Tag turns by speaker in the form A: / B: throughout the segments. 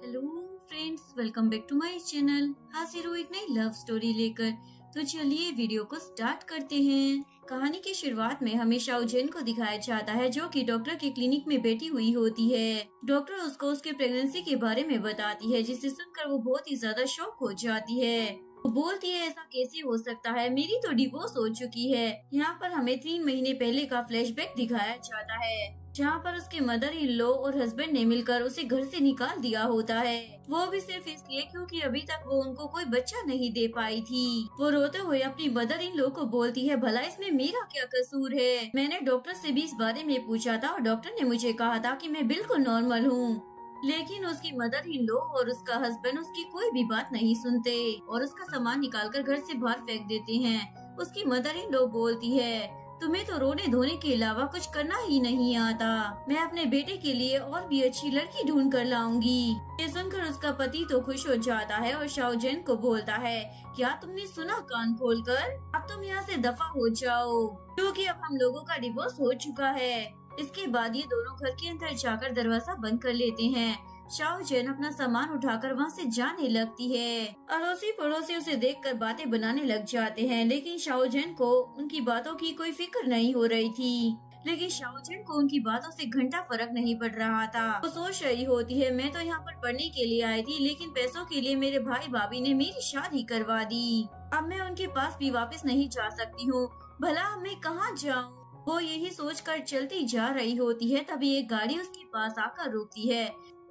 A: Hello friends, welcome back to my channel. हाजिर हूँ एक नई लव स्टोरी लेकर। तो चलिए वीडियो को स्टार्ट करते हैं। कहानी की शुरुआत में हमें शाओजेन को दिखाया जाता है, जो कि डॉक्टर के क्लिनिक में बैठी हुई होती है। डॉक्टर उसको उसके प्रेगनेंसी के बारे में बताती है, जिसे सुनकर वो बहुत ही ज्यादा शॉक हो जाती है। वो बोलती है, ऐसा कैसे हो सकता है, मेरी तो डिवोर्स हो चुकी है। यहाँ पर हमें 3 महीने पहले का फ्लैशबैक दिखाया जाता है, जहाँ पर उसके मदर इन लॉ और हस्बैंड ने मिलकर उसे घर से निकाल दिया होता है। वो भी सिर्फ इसलिए क्योंकि अभी तक वो उनको कोई बच्चा नहीं दे पाई थी। वो रोते हुए अपनी मदर इन लॉ को बोलती है, भला इसमें मेरा क्या कसूर है। मैंने डॉक्टर से भी इस बारे में पूछा था और डॉक्टर ने मुझे कहा था कि मैं बिल्कुल नॉर्मल हूँ। लेकिन उसकी मदर इन लॉ और उसका हस्बैंड उसकी कोई भी बात नहीं सुनते और उसका सामान निकालकर घर से बाहर फेंक देते हैं। उसकी मदर इन लॉ बोलती है, तुम्हें तो रोने धोने के अलावा कुछ करना ही नहीं आता। मैं अपने बेटे के लिए और भी अच्छी लड़की ढूंढ कर लाऊंगी। ये सुनकर उसका पति तो खुश हो जाता है और शाओजेन को बोलता है, क्या तुमने सुना कान खोलकर? अब तुम यहाँ से दफा हो जाओ, क्योंकि अब हम लोगों का डिवोर्स हो चुका है। इसके बाद ये दोनों घर के अंदर जाकर दरवाजा बंद कर लेते हैं। शाओजेन अपना सामान उठाकर वहाँ से जाने लगती है। अड़ोसी पड़ोसी उसे देखकर बातें बनाने लग जाते हैं, लेकिन शाओजेन को उनकी बातों की कोई फिक्र नहीं हो रही थी। लेकिन शाओजेन को उनकी बातों से घंटा फर्क नहीं पड़ रहा था। वो सोच रही होती है, मैं तो यहाँ पर पढ़ने के लिए आई थी, लेकिन पैसों के लिए मेरे भाई भाभी ने मेरी शादी करवा दी। अब मैं उनके पास भी वापस नहीं जा सकती हूँ। भला मैं कहाँ जाऊँ? वो यही सोचकर चलती जा रही होती है, तभी एक गाड़ी उसके पास आकर रुकती है,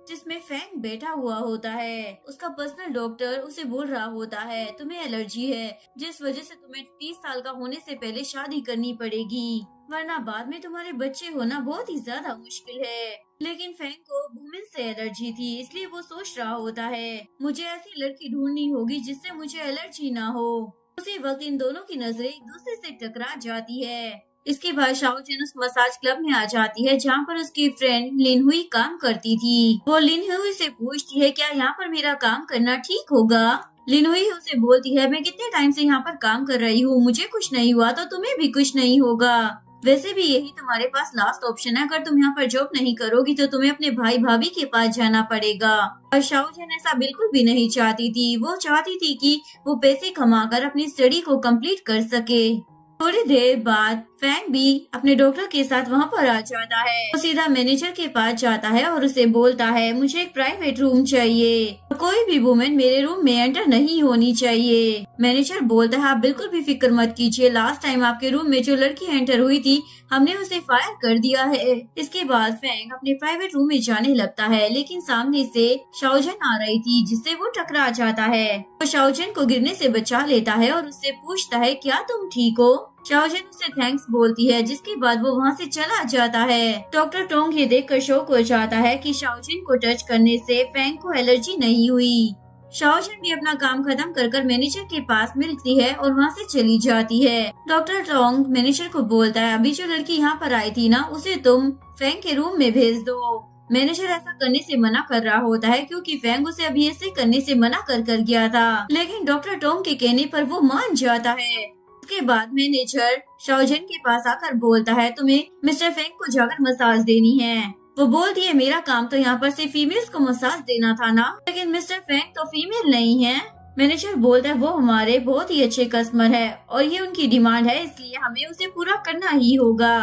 A: जिसमें फैंग बैठा हुआ होता है। उसका पर्सनल डॉक्टर उसे बोल रहा होता है, तुम्हें एलर्जी है, जिस वजह से तुम्हें 30 साल का होने से पहले शादी करनी पड़ेगी, वरना बाद में तुम्हारे बच्चे होना बहुत ही ज्यादा मुश्किल है। लेकिन फैंग को वुमेन से एलर्जी थी, इसलिए वो सोच रहा होता है, मुझे ऐसी लड़की ढूंढनी होगी जिससे मुझे एलर्जी ना हो। उसी वक्त इन दोनों की नजरें एक दूसरे से टकरा जाती है। इसके बाद शाओजेन उस मसाज क्लब में आ जाती है, जहाँ पर उसकी फ्रेंड लिन हुई काम करती थी। वो लिन हुई से पूछती है, क्या यहाँ पर मेरा काम करना ठीक होगा? लिन हुई उसे बोलती है, मैं कितने टाइम से यहाँ पर काम कर रही हूँ, मुझे कुछ नहीं हुआ तो तुम्हें भी कुछ नहीं होगा। वैसे भी यही तुम्हारे पास लास्ट ऑप्शन है, अगर तुम यहाँ पर जॉब नहीं करोगी तो तुम्हें अपने भाई भाभी के पास जाना पड़ेगा। और शाओजेन ऐसा बिल्कुल भी नहीं चाहती थी। वो चाहती थी कि वो पैसे कमाकर अपनी स्टडी को कंप्लीट कर सके। थोड़ी देर बाद फैंग भी अपने डॉक्टर के साथ वहाँ पर आ जाता है। वो सीधा मैनेजर के पास जाता है और उसे बोलता है, मुझे एक प्राइवेट रूम चाहिए, कोई भी वुमेन मेरे रूम में एंटर नहीं होनी चाहिए। मैनेजर बोलता है, आप बिल्कुल भी फिक्र मत कीजिए, लास्ट टाइम आपके रूम में जो लड़की एंटर हुई थी, हमने उसे फायर कर दिया है। इसके बाद फैंग अपने प्राइवेट रूम में जाने लगता है, लेकिन सामने से शाओजेन आ रही थी, जिससे वो टकरा जाता है। वो शाओजेन को गिरने से बचा लेता है और उससे पूछता है, क्या तुम ठीक हो? शाओजेन उसे थैंक्स बोलती है, जिसके बाद वो वहाँ से चला जाता है। डॉक्टर टोंग ये देखकर शॉक हो जाता है कि शाओजेन को टच करने से फैंग को एलर्जी नहीं हुई। शाओजेन भी अपना काम खत्म कर मैनेजर के पास मिलती है और वहाँ से चली जाती है। डॉक्टर टोंग मैनेजर को बोलता है, अभी जो लड़की यहाँ पर आई थी ना, उसे तुम फैंग के रूम में भेज दो। मैनेजर ऐसा करने से मना कर रहा होता है, क्योंकि फैंग उसे अभी ऐसे करने से मना कर गया था, लेकिन डॉक्टर टोंग के कहने पर वो मान जाता है। उसके बाद मैनेजर शाओजेन के पास आकर बोलता है, तुम्हें मिस्टर फैंग को जाकर मसाज देनी है। वो बोलती है, मेरा काम तो यहाँ पर सिर्फ फीमेल्स को मसाज देना था ना, लेकिन मिस्टर फैंग तो फीमेल नहीं है। मैनेजर बोलता है, वो हमारे बहुत ही अच्छे कस्टमर है और ये उनकी डिमांड है, इसलिए हमें उसे पूरा करना ही होगा।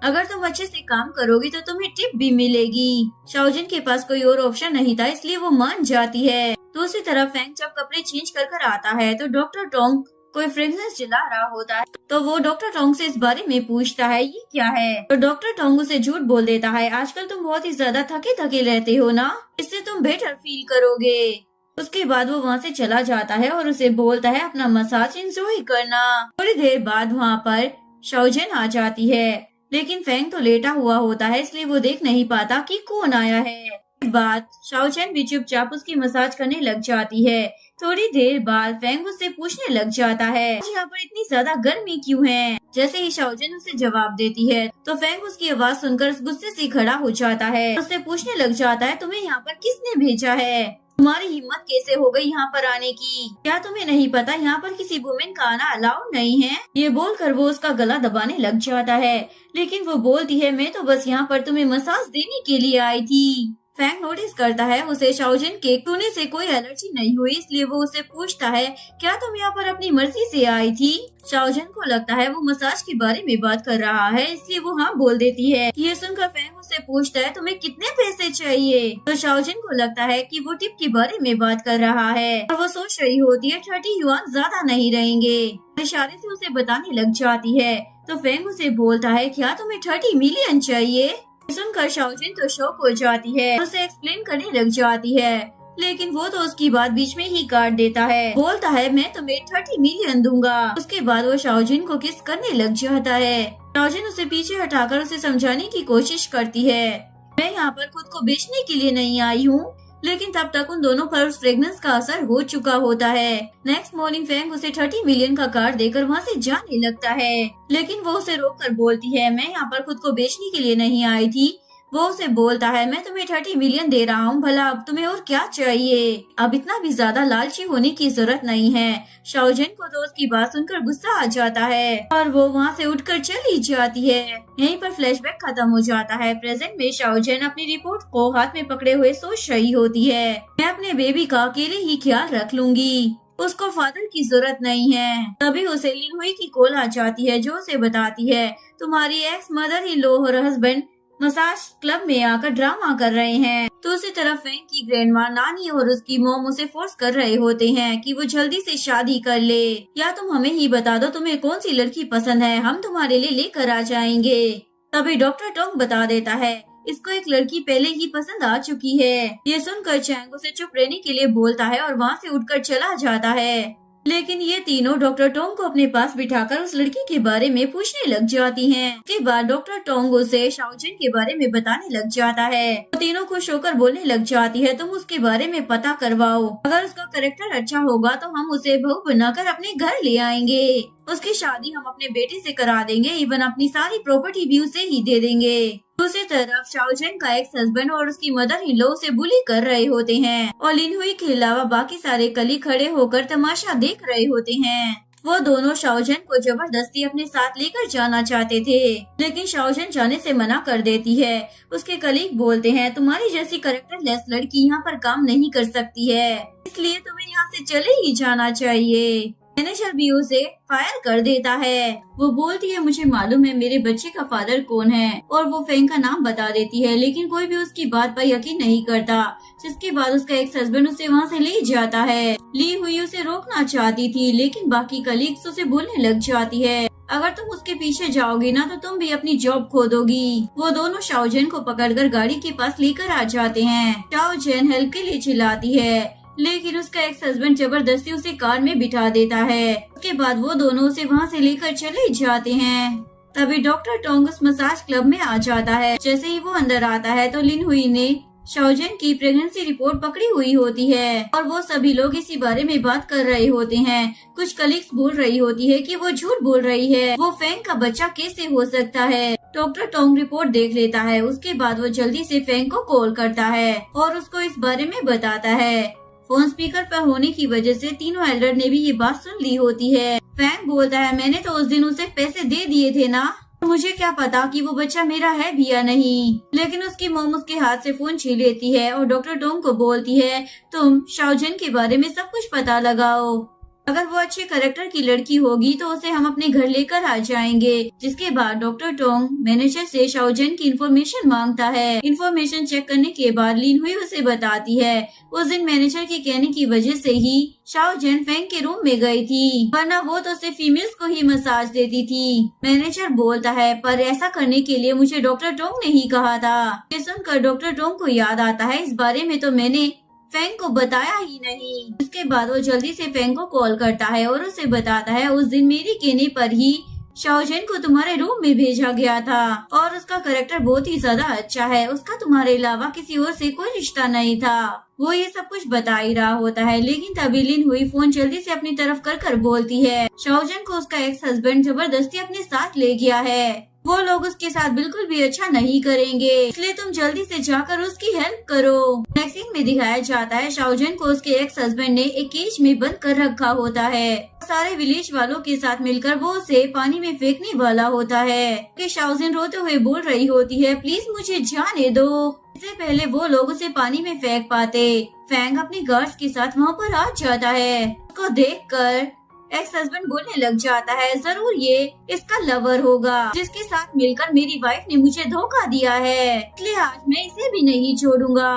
A: अगर तुम अच्छे से काम करोगी तो तुम्हें टिप भी मिलेगी। शाओजेन के पास कोई और ऑप्शन नहीं था, इसलिए वो मान जाती है। दूसरी तरफ फैंग जब कपड़े चेंज कर आता है तो डॉक्टर टोंग कोई फ्रेग्रेंस जला रहा होता है, तो वो डॉक्टर टोंग से इस बारे में पूछता है, ये क्या है? तो डॉक्टर टोंग उसे झूठ बोल देता है, आजकल तुम बहुत ही ज्यादा थके थके रहते हो ना, इससे तुम बेटर फील करोगे। उसके बाद वो वहाँ से चला जाता है और उसे बोलता है, अपना मसाज एंजॉय करना। थोड़ी देर बाद वहाँ पर शाओजेन आ जाती है, लेकिन फैंग तो लेटा हुआ होता है, इसलिए वो देख नहीं पाता कि कौन आया है। बाद शाओजेन भी चुपचाप उसकी मसाज करने लग जाती है। थोड़ी देर बाद फैंग उससे पूछने लग जाता है, यहाँ पर इतनी ज्यादा गर्मी क्यों है? जैसे ही शाओजेन उसे जवाब देती है तो फैंग उसकी आवाज सुनकर गुस्से से खड़ा हो जाता है। उससे पूछने लग जाता है, तुम्हें यहाँ पर किसने भेजा है? तुम्हारी हिम्मत कैसे हो गई यहाँ पर आने की? क्या तुम्हें नहीं पता यहाँ पर किसी वुमेन का आना अलाउड नहीं है? ये बोलकर वो उसका गला दबाने लग जाता है, लेकिन वो बोलती है, मैं तो बस यहाँ पर तुम्हें मसाज देने के लिए आई थी। फैंग नोटिस करता है उसे शाओजिन के टूने से कोई एलर्जी नहीं हुई, इसलिए वो उसे पूछता है क्या तुम यहाँ पर अपनी मर्जी से आई थी। शाओजिन को लगता है वो मसाज के बारे में बात कर रहा है, इसलिए वो हाँ बोल देती है। ये सुनकर फैंग उससे पूछता है तुम्हें कितने पैसे चाहिए, तो शाओजिन को लगता है कि वो टिप के बारे में बात कर रहा है और वो सोच रही होती है 30 युआन ज्यादा नहीं रहेंगे। इशारे से उसे बताने लग जाती है, तो फैंग उसे बोलता है क्या तुम्हें 30 मिलियन चाहिए। सुनकर शाओजिन तो शॉक हो जाती है, उसे एक्सप्लेन करने लग जाती है, लेकिन वो तो उसकी बात बीच में ही काट देता है। बोलता है मैं तुम्हें 30 मिलियन दूंगा। उसके बाद वो शाओजिन को किस करने लग जाता है। शाओजिन उसे पीछे हटाकर उसे समझाने की कोशिश करती है मैं यहाँ पर खुद को बेचने के लिए नहीं आई हूँ, लेकिन तब तक उन दोनों पर उस फ्रेगनेंस का असर हो चुका होता है। नेक्स्ट मॉर्निंग फैंग उसे 30 मिलियन का कार्ड देकर वहाँ से जाने लगता है, लेकिन वो उसे रोककर बोलती है मैं यहाँ पर खुद को बेचने के लिए नहीं आई थी। वो उसे बोलता है मैं तुम्हें 30 मिलियन दे रहा हूँ, भला अब तुम्हें और क्या चाहिए, अब इतना भी ज्यादा लालची होने की जरूरत नहीं है। शाओजिन को तो उसकी बात सुनकर गुस्सा आ जाता है और वो वहाँ से उठकर चली जाती है। यहीं पर फ्लैशबैक खत्म हो जाता है। प्रेजेंट में शाओजिन अपनी रिपोर्ट को हाथ में पकड़े हुए सोच रही होती है मैं अपने बेबी का अकेले ही ख्याल रख लूंगी, उसको फादर की जरूरत नहीं है। तभी उसे लिन हुई की कॉल आ जाती है जो उसे बताती है तुम्हारी एक्स मदर इन लॉ और हस्बैंड मसाज क्लब में आकर ड्रामा कर रहे हैं। तो उसी तरफ फैंग की ग्रैंडमा नानी और उसकी मॉम उसे फोर्स कर रहे होते हैं कि वो जल्दी से शादी कर ले, या तुम हमें ही बता दो तुम्हें कौन सी लड़की पसंद है, हम तुम्हारे लिए लेकर आ जाएंगे। तभी डॉक्टर टोंग बता देता है इसको एक लड़की पहले ही पसंद आ चुकी है। ये सुनकर चैंग उसे चुप रहने के लिए बोलता है और वहाँ से उठकर चला जाता है, लेकिन ये तीनों डॉक्टर टोंग को अपने पास बिठाकर उस लड़की के बारे में पूछने लग जाती हैं। उसके बाद डॉक्टर टोंग उसे शाओजिन के बारे में बताने लग जाता है। तो तीनों खुश होकर बोलने लग जाती है तुम उसके बारे में पता करवाओ, अगर उसका कैरेक्टर अच्छा होगा तो हम उसे बहू बनाकर अपने घर ले आएंगे, उसकी शादी हम अपने बेटे से करा देंगे, इवन अपनी सारी प्रॉपर्टी भी उसे ही दे देंगे। दूसरी तरफ शाओजिन का एक्स हस्बैंड और उसकी मदर इन लॉ उसे बुली कर रहे होते हैं और लिन हुई के अलावा बाकी सारे कलीग खड़े होकर तमाशा देख रहे होते हैं। वो दोनों शाओजिन को जबरदस्ती अपने साथ लेकर जाना चाहते थे, लेकिन शाओजिन जाने से मना कर देती है। उसके कलीग बोलते हैं तुम्हारी जैसी कैरेक्टरलेस लड़की यहाँ पर काम नहीं कर सकती है, इसलिए तुम्हें यहाँ से चले ही जाना चाहिए। मैनेजर भी उसे फायर कर देता है। वो बोलती है मुझे मालूम है मेरे बच्चे का फादर कौन है, और वो फैंग का नाम बता देती है, लेकिन कोई भी उसकी बात पर यकीन नहीं करता। जिसके बाद उसका एक्स हस्बैंड उसे वहाँ से ले जाता है। ली हुई उसे रोकना चाहती थी, लेकिन बाकी कलीग्स उसे बोलने लग जाती है अगर तुम उसके पीछे जाओगी ना तो तुम भी अपनी जॉब खो दोगी। वो दोनों शाओजिन को पकड़कर गाड़ी के पास लेकर आ जाते हैं। शाओजिन हेल्प के लिए चिल्लाती है, लेकिन उसका एक्स हस्बैंड जबरदस्ती उसे कार में बिठा देता है। उसके बाद वो दोनों उसे वहाँ से लेकर चले जाते हैं। तभी डॉक्टर टोंग उस मसाज क्लब में आ जाता है। जैसे ही वो अंदर आता है तो लिन हुई ने शाओजिन की प्रेगनेंसी रिपोर्ट पकड़ी हुई होती है और वो सभी लोग इसी बारे में बात कर रहे होते हैं। कुछ कलीग्स बोल रही होती है कि वो झूठ बोल रही है, वो फैंग का बच्चा कैसे हो सकता है। डॉक्टर टोंग रिपोर्ट देख लेता है। उसके बाद वो जल्दी से फैंग को कॉल करता है और उसको इस बारे में बताता है। फोन स्पीकर पर होने की वजह से तीनों एल्डर ने भी ये बात सुन ली होती है। फैंग बोलता है मैंने तो उस दिन उसे पैसे दे दिए थे ना, मुझे क्या पता कि वो बच्चा मेरा है भी या नहीं। लेकिन उसकी मॉम उसके हाथ से फोन छीन लेती है और डॉक्टर टोंग को बोलती है तुम शाओजिन के बारे में सब कुछ पता लगाओ, अगर वो अच्छे कैरेक्टर की लड़की होगी तो उसे हम अपने घर लेकर आ जाएंगे। जिसके बाद डॉक्टर टोंग मैनेजर से शाओजिन की इन्फॉर्मेशन मांगता है। इन्फॉर्मेशन चेक करने के बाद लिन हुई उसे बताती है उस दिन मैनेजर के कहने की वजह से ही शाओजिन फैंग के रूम में गई थी, वरना वो तो सिर्फ फीमेल्स को ही मसाज देती थी। मैनेजर बोलता है पर ऐसा करने के लिए मुझे डॉक्टर टोंग ने ही कहा था। ये सुनकर डॉक्टर टोंग को याद आता है इस बारे में तो मैंने फैंग को बताया ही नहीं। इसके बाद वो जल्दी से फैंग को कॉल करता है और उसे बताता है उस दिन मेरे कहने पर ही शाओजिन को तुम्हारे रूम में भेजा गया था और उसका कैरेक्टर बहुत ही ज्यादा अच्छा है, उसका तुम्हारे अलावा किसी और से कोई रिश्ता नहीं था। वो ये सब कुछ बता ही रहा होता है, लेकिन तभी लिन हुई फोन जल्दी से अपनी तरफ कर बोलती है शाओजिन को उसका एक्स हस्बैंड जबरदस्ती अपने साथ ले गया है, वो लोग उसके साथ बिल्कुल भी अच्छा नहीं करेंगे, इसलिए तुम जल्दी से जाकर उसकी हेल्प करो। नेक्स्ट सीन में दिखाया जाता है शाओजिन को उसके एक्स हस्बैंड ने एक केज में बंद कर रखा होता है। सारे विलेज वालों के साथ मिलकर वो उसे पानी में फेंकने वाला होता है कि शाओजिन रोते हुए बोल रही होती है प्लीज मुझे जाने दो। इससे पहले वो लोग उसे पानी में फेंक पाते। फैंग अपनी गार्ड्स के साथ वहाँ पर आ जाता है। उसको देखकर एक्स हस्बैंड बोलने लग जाता है, जरूर ये इसका लवर होगा जिसके साथ मिलकर मेरी वाइफ ने मुझे धोखा दिया है, इसलिए आज मैं इसे भी नहीं छोड़ूंगा।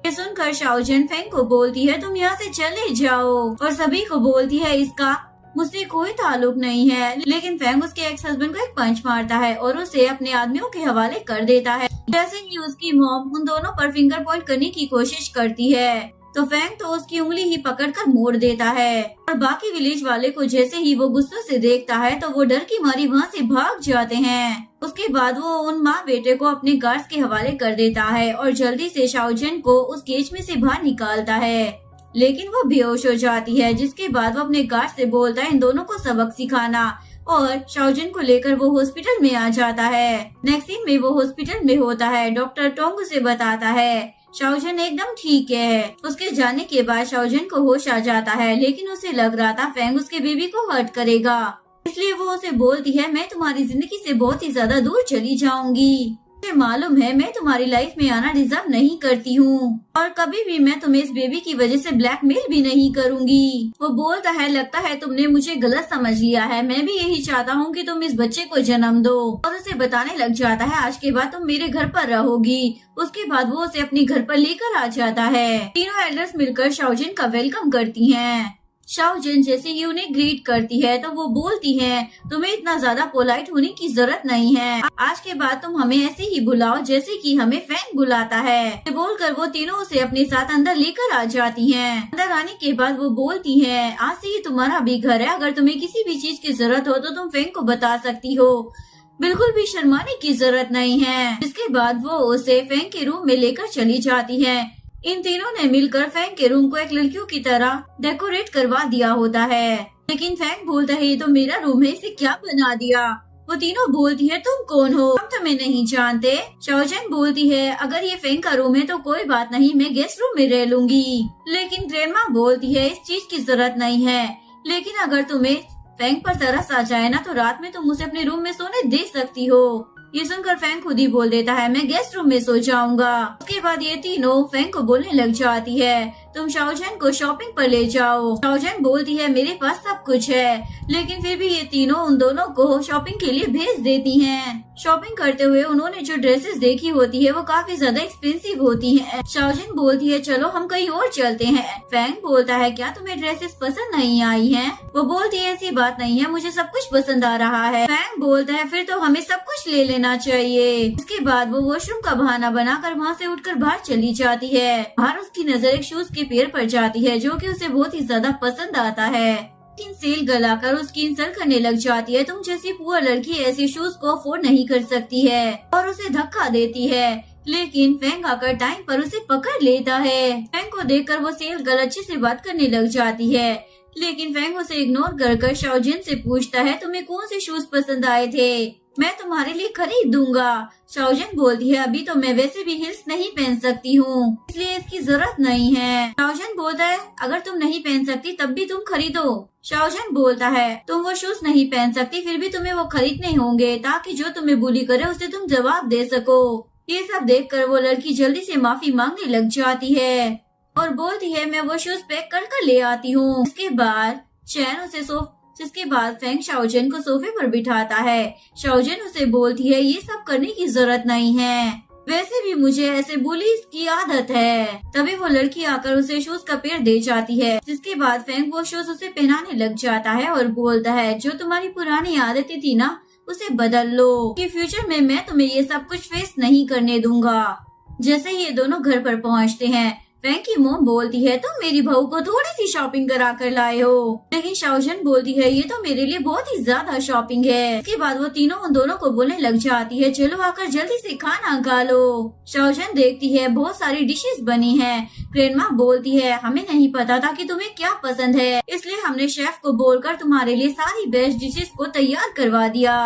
A: ये सुनकर शाओजन फैंग को बोलती है, तुम यहाँ से चले जाओ, और सभी को बोलती है इसका मुझसे कोई ताल्लुक नहीं है। लेकिन फैंग उसके एक्स हस्बैंड को एक पंच मारता है और उसे अपने आदमियों के हवाले कर देता है। जैसे ही उसकी मॉम उन दोनों पर फिंगर पॉइंट करने की कोशिश करती है तो फैंग तो उसकी उंगली ही पकड़कर मोड़ देता है, और बाकी विलेज वाले को जैसे ही वो गुस्से से देखता है तो वो डर की मारी वहाँ से भाग जाते हैं। उसके बाद वो उन माँ बेटे को अपने गार्ड्स के हवाले कर देता है और जल्दी से शाओजन को उस केज में से बाहर निकालता है, लेकिन वो बेहोश हो जाती है। जिसके बाद वो अपने गार्ड से बोलता है इन दोनों को सबक सिखाना, और शाओजन को लेकर वो हॉस्पिटल में आ जाता है। नेक्स्ट सीन में वो हॉस्पिटल में होता है। डॉक्टर टोंग उसे बताता है शाओजन एकदम ठीक है। उसके जाने के बाद शाओजन को होश आ जाता है, लेकिन उसे लग रहा था फैंग उसके बेबी को हर्ट करेगा, इसलिए वो उसे बोलती है मैं तुम्हारी जिंदगी से बहुत ही ज्यादा दूर चली जाऊंगी। मुझे मालूम है मैं तुम्हारी लाइफ में आना डिजर्व नहीं करती हूँ, और कभी भी मैं तुम्हें इस बेबी की वजह से ब्लैकमेल भी नहीं करूंगी। वो बोलता है लगता है तुमने मुझे गलत समझ लिया है, मैं भी यही चाहता हूँ कि तुम इस बच्चे को जन्म दो। और उसे बताने लग जाता है आज के बाद तुम मेरे घर पर रहोगी। उसके बाद वो उसे अपने घर पर लेकर आ जाता है। तीनों एल्डर्स मिलकर शाओजन का वेलकम करती हैं। शाओजन जैसे ही उन्हें ग्रीट करती है तो वो बोलती है तुम्हें इतना ज्यादा पोलाइट होने की जरूरत नहीं है, आज के बाद तुम हमें ऐसे ही बुलाओ जैसे कि हमें फैंग बुलाता है। ये बोलकर वो तीनों उसे अपने साथ अंदर लेकर आ जाती हैं। अंदर आने के बाद वो बोलती है आज से ये तुम्हारा भी घर है, अगर तुम्हें किसी भी चीज की जरूरत हो तो तुम फैंग को बता सकती हो, बिल्कुल भी शर्माने की जरूरत नहीं है। इसके बाद वो उसे फैंग के रूम में लेकर चली जाती है। इन तीनों ने मिलकर फैंग के रूम को एक लड़कियों की तरह डेकोरेट करवा दिया होता है, लेकिन फैंग बोलता है ये तो मेरा रूम है, इसे क्या बना दिया। वो तीनों बोलती है तुम कौन हो, हम तुम्हें नहीं जानते। शाओजन बोलती है अगर ये फैंग का रूम है तो कोई बात नहीं, मैं गेस्ट रूम में रह लूंगी। लेकिन ग्रैंडमा बोलती है इस चीज की जरूरत नहीं है, लेकिन अगर तुम्हें फैंग पर तरस आ जाए ना तो रात में तुम उसे अपने रूम में सोने दे सकती हो। ये सुनकर फैंग खुद ही बोल देता है मैं गेस्ट रूम में सो जाऊंगा। उसके बाद ये तीनों फैंग को बोलने लग जाती है तुम शाओजन को शॉपिंग पर ले जाओ। शाओजन बोलती है मेरे पास सब कुछ है, लेकिन फिर भी ये तीनों उन दोनों को शॉपिंग के लिए भेज देती हैं। शॉपिंग करते हुए उन्होंने जो ड्रेसेस देखी होती है वो काफी ज्यादा एक्सपेंसिव होती हैं। शाओजन बोलती है चलो हम कहीं और चलते हैं। फैंग बोलता है क्या तुम्हें ड्रेसेस पसंद नहीं आई हैं? वो बोलती है ऐसी बात नहीं है, मुझे सब कुछ पसंद आ रहा है। फैंग बोलता है फिर तो हमें सब कुछ ले लेना चाहिए। उसके बाद वो वॉशरूम का बहाना बनाकर वहाँ से उठकर बाहर चली जाती है। बाहर उसकी नजर एक शूज के पैर पर जाती है जो कि उसे बहुत ही ज्यादा पसंद आता है, लेकिन सेल गलाकर उसकी इंसल्ट करने लग जाती है तुम जैसी पुअर लड़की ऐसे शूज को अफोर्ड नहीं कर सकती है, और उसे धक्का देती है। लेकिन फैंग आकर टाइम पर उसे पकड़ लेता है। फैंग को देखकर वो सेल गर्ल अच्छे से बात करने लग जाती है, लेकिन फैंग उसे इग्नोर कर शाओजन से पूछता है तुम्हें कौन से शूज पसंद आए थे, मैं तुम्हारे लिए खरीद दूंगा। शाओजन बोलती है अभी तो मैं वैसे भी हिल्स नहीं पहन सकती हूँ, इसलिए इसकी जरूरत नहीं है। शाओजन बोलता है अगर तुम नहीं पहन सकती तब भी तुम खरीदो। शाओजन बोलता है तुम वो शूज नहीं पहन सकती फिर भी तुम्हें वो खरीदने होंगे ताकि जो तुम्हें बुली करे उसे तुम जवाब दे सको। ये सब देखकर वो लड़की जल्दी से माफी मांगने लग जाती है और बोलती है मैं वो शूज पैक कर ले आती हूँ। इसके बाद चैन उसे जिसके बाद फैंग शाओजन को सोफे पर बिठाता है। शाओजन उसे बोलती है ये सब करने की जरूरत नहीं है, वैसे भी मुझे ऐसे बुलीज की आदत है। तभी वो लड़की आकर उसे शूज का पेड़ दे जाती है, जिसके बाद फैंग वो शूज उसे पहनाने लग जाता है और बोलता है जो तुम्हारी पुरानी आदतें थी ना उसे बदल लो, कि फ्यूचर में मैं तुम्हें ये सब कुछ फेस नहीं करने दूंगा। जैसे ही ये दोनों घर पर पहुँचते हैं फैंग की मोम बोलती है तुम मेरी बहू को थोड़ी सी शॉपिंग करा कर लाए हो, लेकिन शाओजन बोलती है ये तो मेरे लिए बहुत ही ज्यादा शॉपिंग है। इसके बाद वो तीनों उन दोनों को बोलने लग जाती है चलो आकर जल्दी से खाना खा लो। शाओजन देखती है बहुत सारी डिशेस बनी है। ग्रैंडमा बोलती है हमें नहीं पता था कि तुम्हें क्या पसंद है, इसलिए हमने शेफ को बोलकर तुम्हारे लिए सारी बेस्ट डिशेस को तैयार करवा दिया।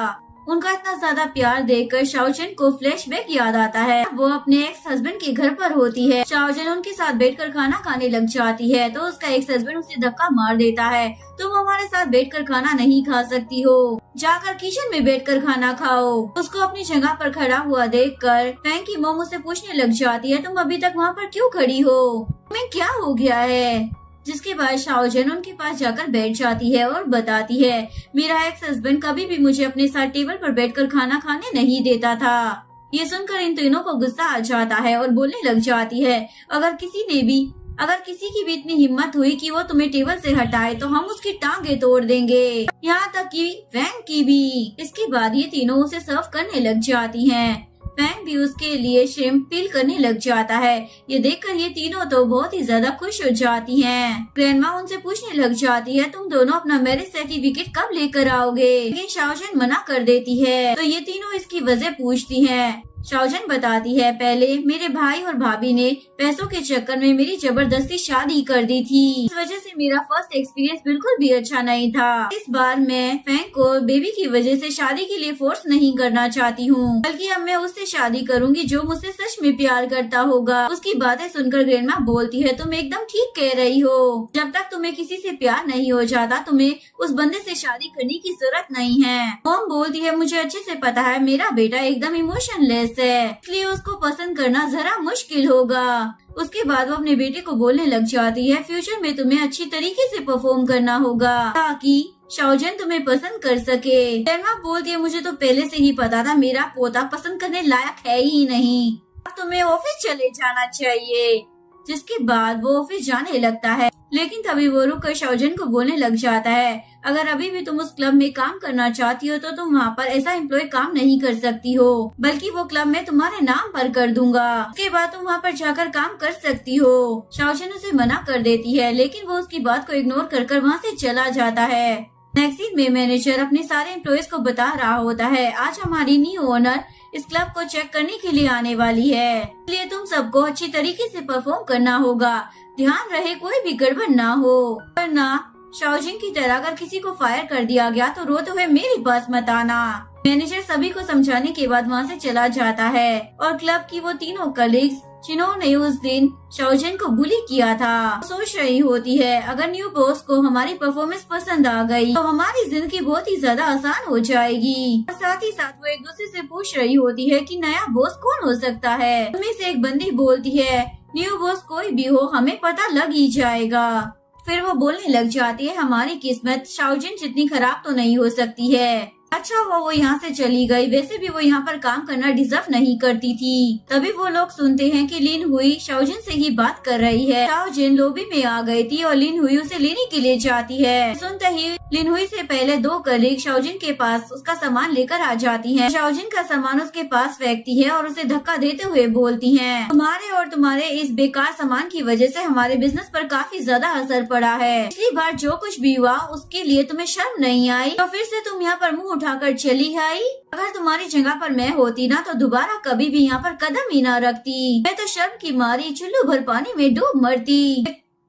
A: उनका इतना ज्यादा प्यार देखकर शाओजन को फ्लैशबैक याद आता है। वो अपने एक्स हस्बैंड के घर पर होती है। शाओजन उनके साथ बैठकर खाना खाने लग जाती है तो उसका एक्स हस्बैंड उसे धक्का मार देता है। तुम हमारे साथ बैठकर खाना नहीं खा सकती हो, जाकर किचन में बैठकर खाना खाओ। उसको अपनी जगह पर खड़ा हुआ देखकर फैंग की मॉम उसे पूछने लग जाती है, तुम अभी तक वहाँ पर क्यों खड़ी हो, तुम्हें क्या हो गया है। जिसके बाद शाओजन उनके पास जाकर बैठ जाती है और बताती है, मेरा एक्स हस्बैंड कभी भी मुझे अपने साथ टेबल पर बैठकर खाना खाने नहीं देता था। ये सुनकर इन तीनों को गुस्सा आ जाता है और बोलने लग जाती है, अगर किसी की भी इतनी हिम्मत हुई कि वो तुम्हें टेबल से हटाए तो हम उसकी टांगे तोड़ देंगे, यहाँ तक कि फैंग की भी। इसके बाद ये तीनों उसे सर्व करने लग जाती हैं। फैंग भी उसके लिए श्रिम्प पील करने लग जाता है। ये देखकर ये तीनों तो बहुत ही ज्यादा खुश हो जाती हैं। ग्रैंडमा उनसे पूछने लग जाती है, तुम दोनों अपना मैरिज सर्टिफिकेट कब लेकर आओगे। लेकिन शाओजन मना कर देती है तो ये तीनों इसकी वजह पूछती हैं। शाओजन बताती है, पहले मेरे भाई और भाभी ने पैसों के चक्कर में मेरी जबरदस्ती शादी कर दी थी। इस वजह से मेरा फर्स्ट एक्सपीरियंस बिल्कुल भी अच्छा नहीं था। इस बार मैं फैंग को बेबी की वजह से शादी के लिए फोर्स नहीं करना चाहती हूँ, बल्कि अब मैं उससे शादी करूंगी जो मुझसे सच में प्यार करता होगा। उसकी बातें सुनकर ग्रैंडमा बोलती है, तुम एकदम ठीक कह रही हो। जब तक तुम्हें किसी से प्यार नहीं हो जाता तुम्हें उस बंदे से शादी करने की जरूरत नहीं है। मॉम बोलती है, मुझे अच्छे से पता है मेरा बेटा एकदम इमोशनलेस है, इसलिए उसको पसंद करना जरा मुश्किल होगा। उसके बाद वो अपने बेटे को बोलने लग जाती है, फ्यूचर में तुम्हें अच्छी तरीके से परफॉर्म करना होगा ताकि शाओजन तुम्हें पसंद कर सके। ग्रैंडमा बोलती है, मुझे तो पहले से ही पता था मेरा पोता पसंद करने लायक है ही नहीं, अब तुम्हें ऑफिस चले जाना चाहिए। जिसके बाद वो ऑफिस जाने लगता है, लेकिन तभी वो रुककर शाओजन को बोलने लग जाता है, अगर अभी भी तुम उस क्लब में काम करना चाहती हो तो तुम वहाँ पर ऐसा एम्प्लॉय काम नहीं कर सकती हो, बल्कि वो क्लब मैं तुम्हारे नाम पर कर दूंगा। उसके बाद तुम वहाँ पर जाकर काम कर सकती हो। शाओजन उसे मना कर देती है, लेकिन वो उसकी बात को इग्नोर कर वहाँ से चला जाता है। नेक्स्ट दिन में मैनेजर अपने सारे एम्प्लॉयज को बता रहा होता है, आज हमारी न्यू ओनर इस क्लब को चेक करने के लिए आने वाली है, इसलिए तुम सबको अच्छी तरीके से परफॉर्म करना होगा। ध्यान रहे कोई भी गड़बड़ ना हो, वरना शाओजन की तरह अगर किसी को फायर कर दिया गया तो रोते हुए मेरे पास मत आना। मैनेजर सभी को समझाने के बाद वहाँ से चला जाता है और क्लब की वो तीनों कलीग्स जिन्होंने उस दिन शाओजन को बुली किया था सोच रही होती है, अगर न्यू बॉस को हमारी परफॉर्मेंस पसंद आ गई तो हमारी जिंदगी बहुत ही ज्यादा आसान हो जाएगी। और साथ ही साथ वो एक दूसरे से पूछ रही होती है कि नया बॉस कौन हो सकता है। उनमें से एक बंदी बोलती है, न्यू बॉस कोई भी हो हमें पता लग ही जाएगा। फिर वो बोलने लग जाती है, हमारी किस्मत शाओजन जितनी खराब तो नहीं हो सकती है। अच्छा हुआ वो यहाँ से चली गई, वैसे भी वो यहाँ पर काम करना डिजर्व नहीं करती थी। तभी वो लोग सुनते हैं कि लिन हुई शाओजन से ही बात कर रही है। शाओजन लॉबी में आ गई थी और लिन हुई उसे लेने के लिए जाती है। सुनते ही लिन हुई से पहले दो कलीग शाओजन के पास उसका सामान लेकर आ जाती हैं। शाओजन का सामान उसके पास फेंकती है और उसे धक्का देते हुए बोलती हैं, तुम्हारे और तुम्हारे इस बेकार सामान की वजह से हमारे बिजनेस पर काफी ज्यादा असर पड़ा है। पिछली बार जो कुछ भी हुआ उसके लिए तुम्हें शर्म नहीं आई तो फिर से तुम यहाँ पर मुँह उठाकर चली आई। अगर तुम्हारी जगह पर मैं होती ना तो दोबारा कभी भी यहाँ पर कदम ही ना रखती। मैं तो शर्म की मारी चुल्लू भर पानी में डूब मरती।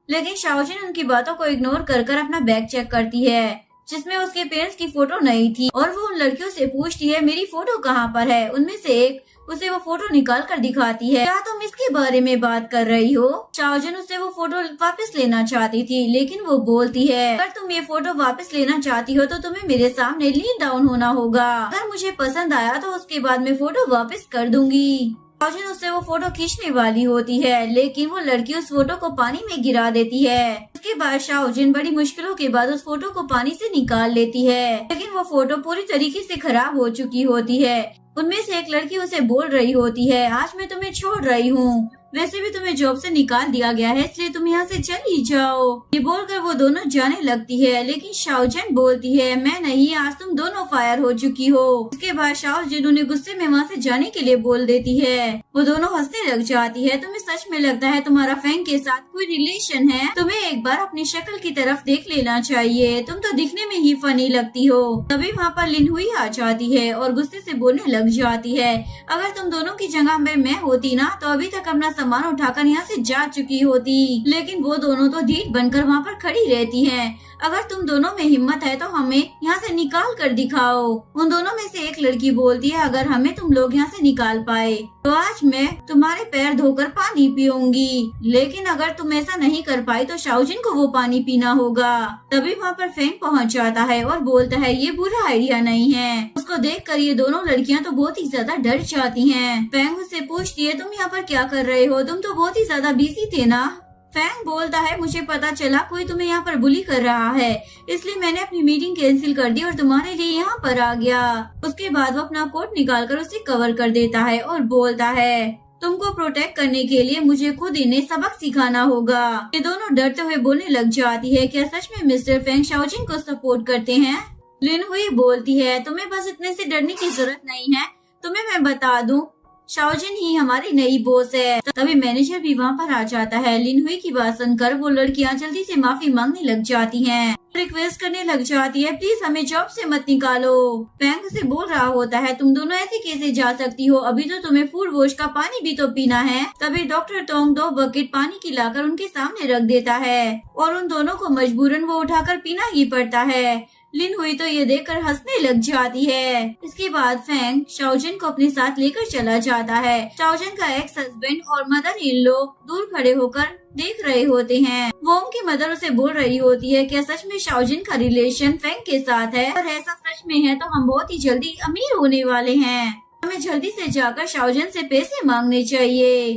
A: लेकिन शाओजन उनकी बातों को इग्नोर कर अपना बैग चेक करती है जिसमें उसके पेरेंट्स की फोटो नहीं थी और वो उन लड़कियों से पूछती है, मेरी फोटो कहाँ पर है। उनमें से एक उसे वो फोटो निकाल कर दिखाती है, क्या तुम इसके बारे में बात कर रही हो। शाओजन उससे वो फोटो वापस लेना चाहती थी, लेकिन वो बोलती है, अगर तुम ये फोटो वापस लेना चाहती हो तो तुम्हें मेरे सामने लीन डाउन होना होगा। अगर मुझे पसंद आया तो उसके बाद मैं फोटो वापस कर दूंगी। शाओजन उससे वो फोटो खींचने वाली होती है, लेकिन वो लड़की उस फोटो को पानी में गिरा देती है। उसके बाद शाओजन बड़ी मुश्किलों के बाद उस फोटो को पानी से निकाल लेती है, लेकिन वो फोटो पूरी तरीके से खराब हो चुकी होती है। उनमें से एक लड़की उसे बोल रही होती है, आज मैं तुम्हें छोड़ रही हूँ, वैसे भी तुम्हें जॉब से निकाल दिया गया है इसलिए तुम यहाँ से चली जाओ। ये बोलकर वो दोनों जाने लगती है, लेकिन शाओजन बोलती है, मैं नहीं, आज तुम दोनों फायर हो चुकी हो। उसके बाद शाओजन उन्हें गुस्से में वहाँ से जाने के लिए बोल देती है। वो दोनों हंसने लग जाती है, तुम्हें सच में लगता है तुम्हारा फैंग के साथ कोई रिलेशन है? तुम्हें एक बार अपनी शक्ल की तरफ देख लेना चाहिए, तुम तो दिखने में ही फनी लगती हो। तभी वहाँ पर लिन हुई आ जाती है और गुस्से से बोलने लग जाती है, अगर तुम दोनों की जगह मैं होती ना तो अभी तक अपना सामान उठाकर यहाँ से जा चुकी होती, लेकिन वो दोनों तो ढीठ बनकर वहाँ पर खड़ी रहती हैं। अगर तुम दोनों में हिम्मत है तो हमें यहाँ से निकाल कर दिखाओ। उन दोनों में से एक लड़की बोलती है, अगर हमें तुम लोग यहाँ से निकाल पाए तो आज मैं तुम्हारे पैर धोकर पानी पीऊंगी, लेकिन अगर तुम ऐसा नहीं कर पाई तो शाओजिन को वो पानी पीना होगा। तभी वहाँ पर फेंग पहुँच जाता है और बोलता है, ये बुरा आइडिया नहीं है। उसको देखकर ये दोनों लड़कियाँ तो बहुत ही ज्यादा डर जाती हैं। फेंग उससे पूछती है, तुम यहाँ पर क्या कर रहे हो? तुम तो बहुत ही ज्यादा बिजी थे ना? फैंग बोलता है, मुझे पता चला कोई तुम्हें यहाँ पर बुली कर रहा है, इसलिए मैंने अपनी मीटिंग कैंसिल कर दी और तुम्हारे लिए यहाँ पर आ गया। उसके बाद वो अपना कोट निकालकर उसे कवर कर देता है और बोलता है, तुमको प्रोटेक्ट करने के लिए मुझे खुद इन्हें सबक सिखाना होगा। ये दोनों डरते हुए बोलने लग जाती है, क्या सच में मिस्टर फेंग शाओजिन को सपोर्ट करते हैं? लिन हुई बोलती है, तुम्हें बस इतने से डरने की जरूरत नहीं है, तुम्हें मैं बता दूं, शाओजिन ही हमारी नई बॉस है। तभी मैनेजर भी वहाँ पर आ जाता है। लिन हुई की बात सुनकर वो लड़कियाँ जल्दी से माफी मांगने लग जाती हैं, रिक्वेस्ट करने लग जाती है, प्लीज हमें जॉब से मत निकालो। फैंग से बोल रहा होता है, तुम दोनों ऐसे कैसे जा सकती हो, अभी तो तुम्हें फूड वॉश का पानी भी तो पीना है। तभी डॉक्टर टोंग 2 बकेट पानी की लाकर उनके सामने रख देता है और उन दोनों को मजबूरन वो उठाकर पीना ही पड़ता है। लिन हुई तो ये देखकर हंसने लग जाती है। इसके बाद फैंग शाओजिन को अपने साथ लेकर चला जाता है। शाओजिन का एक्स हस्बैंड और मदर इन लॉ दूर खड़े होकर देख रहे होते हैं। वोंग की मदर उसे बोल रही होती है, क्या सच में शाओजिन का रिलेशन फैंग के साथ है? और ऐसा सच में है तो हम बहुत ही जल्दी अमीर होने वाले हैं। हमें जल्दी से जाकर शाओजिन से पैसे मांगने चाहिए।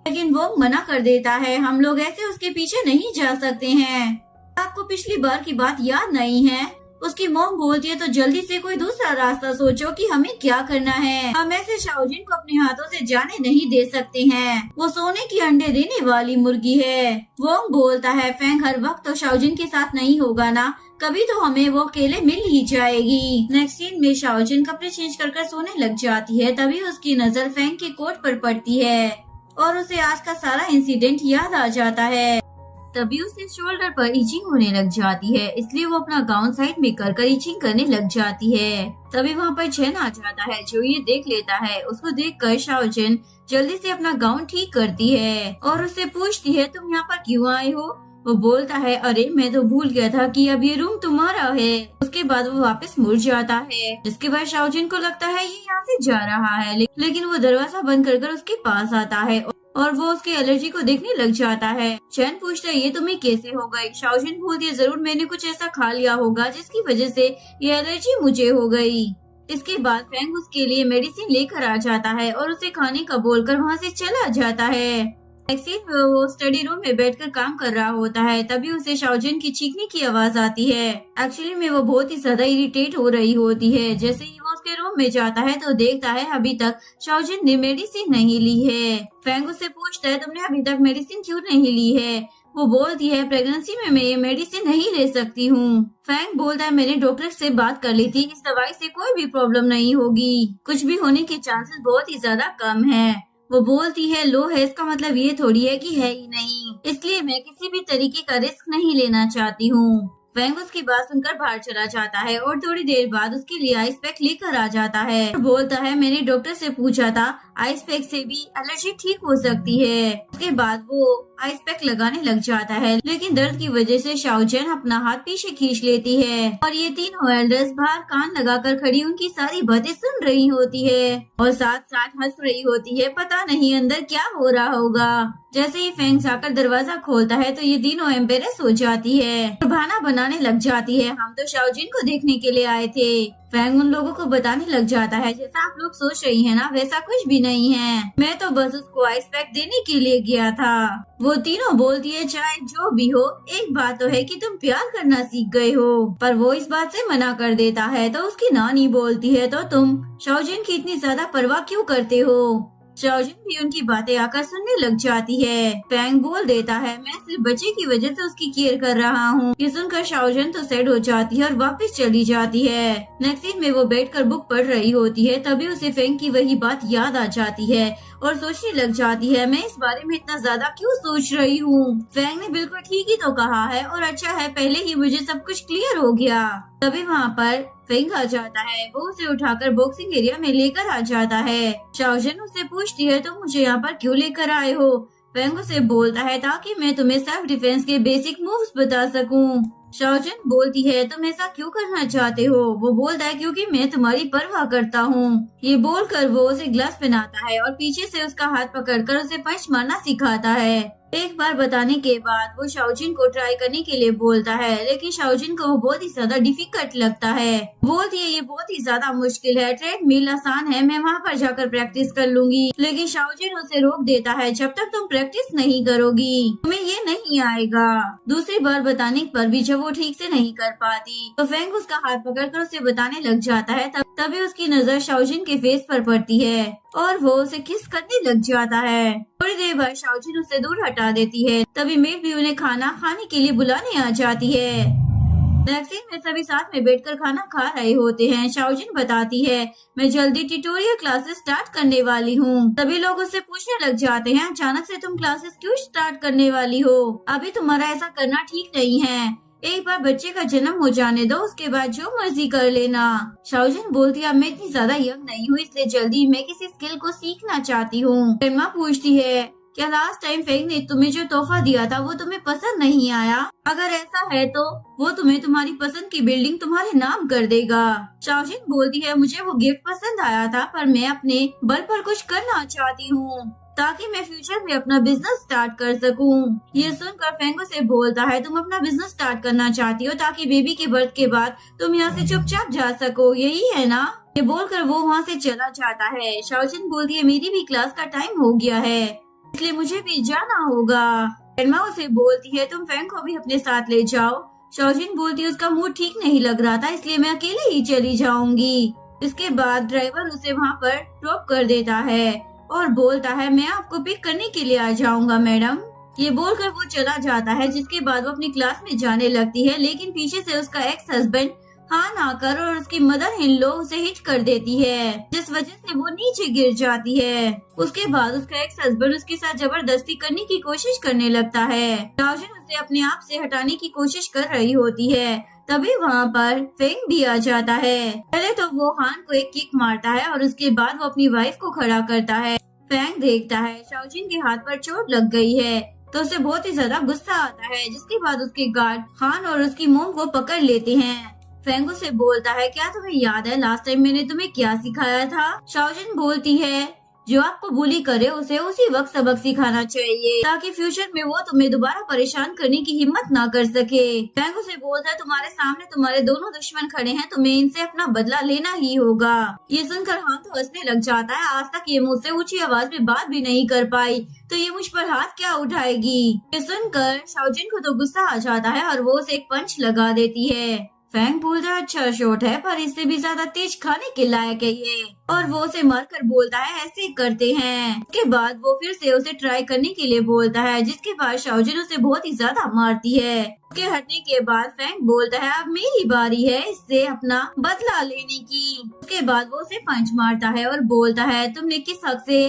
A: लेकिन वो मना कर देता है, हम लोग ऐसे उसके पीछे नहीं जा सकते हैं। आपको पिछली बार की बात याद नहीं है? उसकी मॉम बोलती है, तो जल्दी से कोई दूसरा रास्ता सोचो कि हमें क्या करना है। हम ऐसे शाओजिन को अपने हाथों से जाने नहीं दे सकते हैं, वो सोने की अंडे देने वाली मुर्गी है। वोंग बोलता है, फैंग हर वक्त तो शाओजिन के साथ नहीं होगा ना, कभी तो हमें वो अकेले मिल ही जाएगी। नेक्स्ट सीन में शाओजिन कपड़े चेंज कर सोने लग जाती है। तभी उसकी नजर फैंग के कोट पर पड़ती है और उसे आज का सारा इंसिडेंट याद आ जाता है। तभी उसे शोल्डर पर इचिंग होने लग जाती है, इसलिए वो अपना गाउन साइड में कर इचिंग करने लग जाती है। तभी वहाँ पर चैन आ जाता है जो ये देख लेता है। उसको देखकर शाओजिन जल्दी से अपना गाउन ठीक करती है और उससे पूछती है, तुम यहाँ पर क्यों आए हो? वो बोलता है, अरे मैं तो भूल गया था कि अब ये रूम तुम्हारा है। उसके बाद वो वापस मुड़ जाता है, जिसके बाद शाओजिन को लगता है ये यहाँ से जा रहा है, लेकिन वो दरवाजा बंद कर उसके पास आता है और वो उसके एलर्जी को देखने लग जाता है। चैन पूछता है, ये तुम्हें कैसे हो गई? शाओजिन बोलती है, जरूर मैंने कुछ ऐसा खा लिया होगा जिसकी वजह से ये एलर्जी मुझे हो गई। इसके बाद फैंग उसके लिए मेडिसिन लेकर आ जाता है और उसे खाने का बोलकर वहाँ से चला जाता है। वो स्टडी रूम में बैठकर काम कर रहा होता है। तभी उसे शाओजिन की चीखने की आवाज आती है। एक्चुअली में वो बहुत ही ज्यादा इरिटेट हो रही होती है। जैसे ही वो उसके रूम में जाता है तो देखता है अभी तक शाओजिन ने मेडिसिन नहीं ली है। फैंग उससे पूछता है, तुमने अभी तक मेडिसिन क्यों नहीं ली है? वो बोलती है, प्रेगनेंसी में मैं ये मेडिसिन नहीं ले सकती हूँ। फैंग बोलता है, मैंने डॉक्टर से बात कर ली थी, इस दवाई से कोई भी प्रॉब्लम नहीं होगी, कुछ भी होने के चांसेस बहुत ही ज्यादा कम है। वो बोलती है, लो है इसका मतलब ये थोड़ी है कि है ही नहीं, इसलिए मैं किसी भी तरीके का रिस्क नहीं लेना चाहती हूँ। फैंग उसकी बात सुनकर बाहर चला जाता है और थोड़ी देर बाद उसके लिए आइस पैक लेकर आ जाता है और बोलता है, मैंने डॉक्टर से पूछा था, आइस पैक से भी एलर्जी ठीक हो सकती है। उसके बाद वो आइस पैक लगाने लग जाता है, लेकिन दर्द की वजह से शाओजिन अपना हाथ पीछे खींच लेती है और ये तीनों एल्डर्स बाहर कान लगाकर खड़ी उनकी सारी बातें सुन रही होती है और साथ साथ हंस रही होती है। पता नहीं अंदर क्या हो रहा होगा। जैसे ही फैंग जाकर दरवाजा खोलता है तो ये तीनों एम्बेरेस हो जाती है और बहाना बनाने लग जाती है, हम तो शाओजिन को देखने के लिए आए थे। फैंग उन लोगों को बताने लग जाता है, जैसा आप लोग सोच रही हैं ना वैसा कुछ भी नहीं है, मैं तो बस उसको आइस पैक देने के लिए गया था। वो तीनों बोलती है, चाहे जो भी हो, एक बात तो है कि तुम प्यार करना सीख गए हो। पर वो इस बात से मना कर देता है तो उसकी नानी बोलती है, तो तुम शाओजिन की इतनी ज्यादा परवाह क्यों करते हो? शाओजिन भी उनकी बातें आकर सुनने लग जाती है। फैंग बोल देता है, मैं सिर्फ बच्चे की वजह से उसकी केयर कर रहा हूँ। ये सुनकर शाओजिन तो सैड हो जाती है और वापस चली जाती है। नेक्स्ट सीन में वो बैठकर बुक पढ़ रही होती है। तभी उसे फैंग की वही बात याद आ जाती है और सोचने लग जाती है, मैं इस बारे में इतना ज्यादा क्यों सोच रही हूँ? फैंग ने बिल्कुल ठीक ही तो कहा है और अच्छा है पहले ही मुझे सब कुछ क्लियर हो गया। तभी वहाँ पर फैंग आ जाता है, वो उसे उठाकर बॉक्सिंग एरिया में लेकर आ जाता है। शाओजिन उससे पूछती है, तुम मुझे यहाँ पर क्यों लेकर आए हो? फेंग उसे बोलता है ताकि मैं तुम्हें सेल्फ डिफेंस के बेसिक मूव्स बता सकूं। शाओजन बोलती है तुम ऐसा क्यों करना चाहते हो? वो बोलता है क्योंकि मैं तुम्हारी परवाह करता हूँ। ये बोलकर वो उसे ग्लव्स पहनाता है और पीछे से उसका हाथ पकड़कर उसे पंच मारना सिखाता है। एक बार बताने के बाद वो शाओजिन को ट्राई करने के लिए बोलता है, लेकिन शाओजिन को वो बहुत ही ज्यादा डिफिकल्ट लगता है। बोलती है ये बहुत ही ज्यादा मुश्किल है, ट्रेडमिल आसान है, मैं वहाँ पर जाकर प्रैक्टिस कर लूंगी। लेकिन शाओजिन उसे रोक देता है, जब तक तुम प्रैक्टिस नहीं करोगी तुम्हें ये नहीं आएगा। दूसरी बार बताने पर भी जब वो ठीक से नहीं कर पाती तो फेंग उसका हाथ पकड़कर उसे बताने लग जाता है। तभी उसकी नजर शाओजिन के फेस पर पड़ती है और वो उसे किस करने लग जाता है। थोड़ी देर बाद शाओजिन उसे दूर हटा देती है। तभी मेड भी उन्हें खाना खाने के लिए बुलाने आ जाती है। नेक्स्ट सीन में सभी साथ में बैठकर खाना खा रहे होते हैं। शाओजिन बताती है मैं जल्दी ट्यूटोरियल क्लासेस स्टार्ट करने वाली हूँ। सभी लोग उससे पूछने लग जाते हैं अचानक से तुम क्लासेस क्यों स्टार्ट करने वाली हो? अभी तुम्हारा ऐसा करना ठीक नहीं है। एक बार बच्चे का जन्म हो जाने दो, उसके बाद जो मर्जी कर लेना। शाओजिन बोलती है मैं इतनी ज्यादा यंग नहीं हूँ, इसलिए जल्दी मैं किसी स्किल को सीखना चाहती हूँ। एम्मा पूछती है क्या लास्ट टाइम फेंग ने तुम्हें जो तोहफा दिया था वो तुम्हें पसंद नहीं आया? अगर ऐसा है तो वो तुम्हें तुम्हारी पसंद की बिल्डिंग तुम्हारे नाम कर देगा। शाओजिन बोलती है मुझे वो गिफ्ट पसंद आया था, पर मैं अपने बल पर कुछ करना चाहती हूँ ताकि मैं फ्यूचर में अपना बिजनेस स्टार्ट कर सकूं। ये सुनकर फेंग से बोलता है तुम अपना बिजनेस स्टार्ट करना चाहती हो ताकि बेबी के बर्थ के बाद तुम यहाँ से चुपचाप जा सको, यही है ना? ये बोलकर वो वहाँ से चला जाता है। शाओजिन बोलती है मेरी भी क्लास का टाइम हो गया है, इसलिए मुझे भी जाना होगा। एम्मा उसे बोलती है तुम फेंग को भी अपने साथ ले जाओ। शाओजिन बोलती है उसका मूड ठीक नहीं लग रहा था, इसलिए मैं अकेले ही चली जाऊंगी। इसके बाद ड्राइवर उसे वहाँ पर ड्रॉप कर देता है और बोलता है मैं आपको पिक करने के लिए आ जाऊंगा मैडम। ये बोलकर वो चला जाता है, जिसके बाद वो अपनी क्लास में जाने लगती है, लेकिन पीछे से उसका एक्स हस्बैंड हान आकर और उसकी मदर इन लॉ उसे हिट कर देती है, जिस वजह से वो नीचे गिर जाती है। उसके बाद उसका एक्स हस्बैंड उसके साथ जबरदस्ती करने की कोशिश करने लगता है। शाओजिन उसे अपने आप से हटाने की कोशिश कर रही होती है, तभी वहाँ पर फेंग भी आ जाता है। पहले तो वो हान को एक किक मारता है और उसके बाद वो अपनी वाइफ को खड़ा करता है। फेंग देखता है शाओजिन के हाथ पर चोट लग गई है तो उसे बहुत ही ज्यादा गुस्सा आता है, जिसके बाद उसके गार्ड हान और उसकी मोम को पकड़ लेते हैं। फेंग उसे बोलता है क्या तुम्हें याद है लास्ट टाइम मैंने तुम्हें क्या सिखाया था? शाओजिन बोलती है जो आपको बुली करे उसे उसी वक्त सबक सिखाना चाहिए ताकि फ्यूचर में वो तुम्हें दोबारा परेशान करने की हिम्मत ना कर सके। फेंग उसे बोलता है तुम्हारे सामने तुम्हारे दोनों दुश्मन खड़े हैं, तुम्हें इनसे अपना बदला लेना ही होगा। ये सुनकर हान तो हंसने लग जाता है, आज तक ये मुझसे ऊंची आवाज में बात भी नहीं कर पाई तो ये मुझ पर हाथ क्या उठाएगी। ये सुनकर शाओजिन को तो गुस्सा आ जाता है और वो उसे एक पंच लगा देती है। फेंग बोलता है अच्छा शॉट है, पर इससे भी ज्यादा तेज खाने के लायक है ये, और वो उसे मारकर बोलता है ऐसे करते हैं। उसके बाद वो फिर से उसे ट्राई करने के लिए बोलता है, जिसके बाद शाओजिन उसे बहुत ही ज्यादा मारती है। उसके हटने के बाद फेंग बोलता है अब मेरी बारी है इससे अपना बदला लेने की। उसके बाद वो उसे पंच मारता है और बोलता है तुमने किस हक से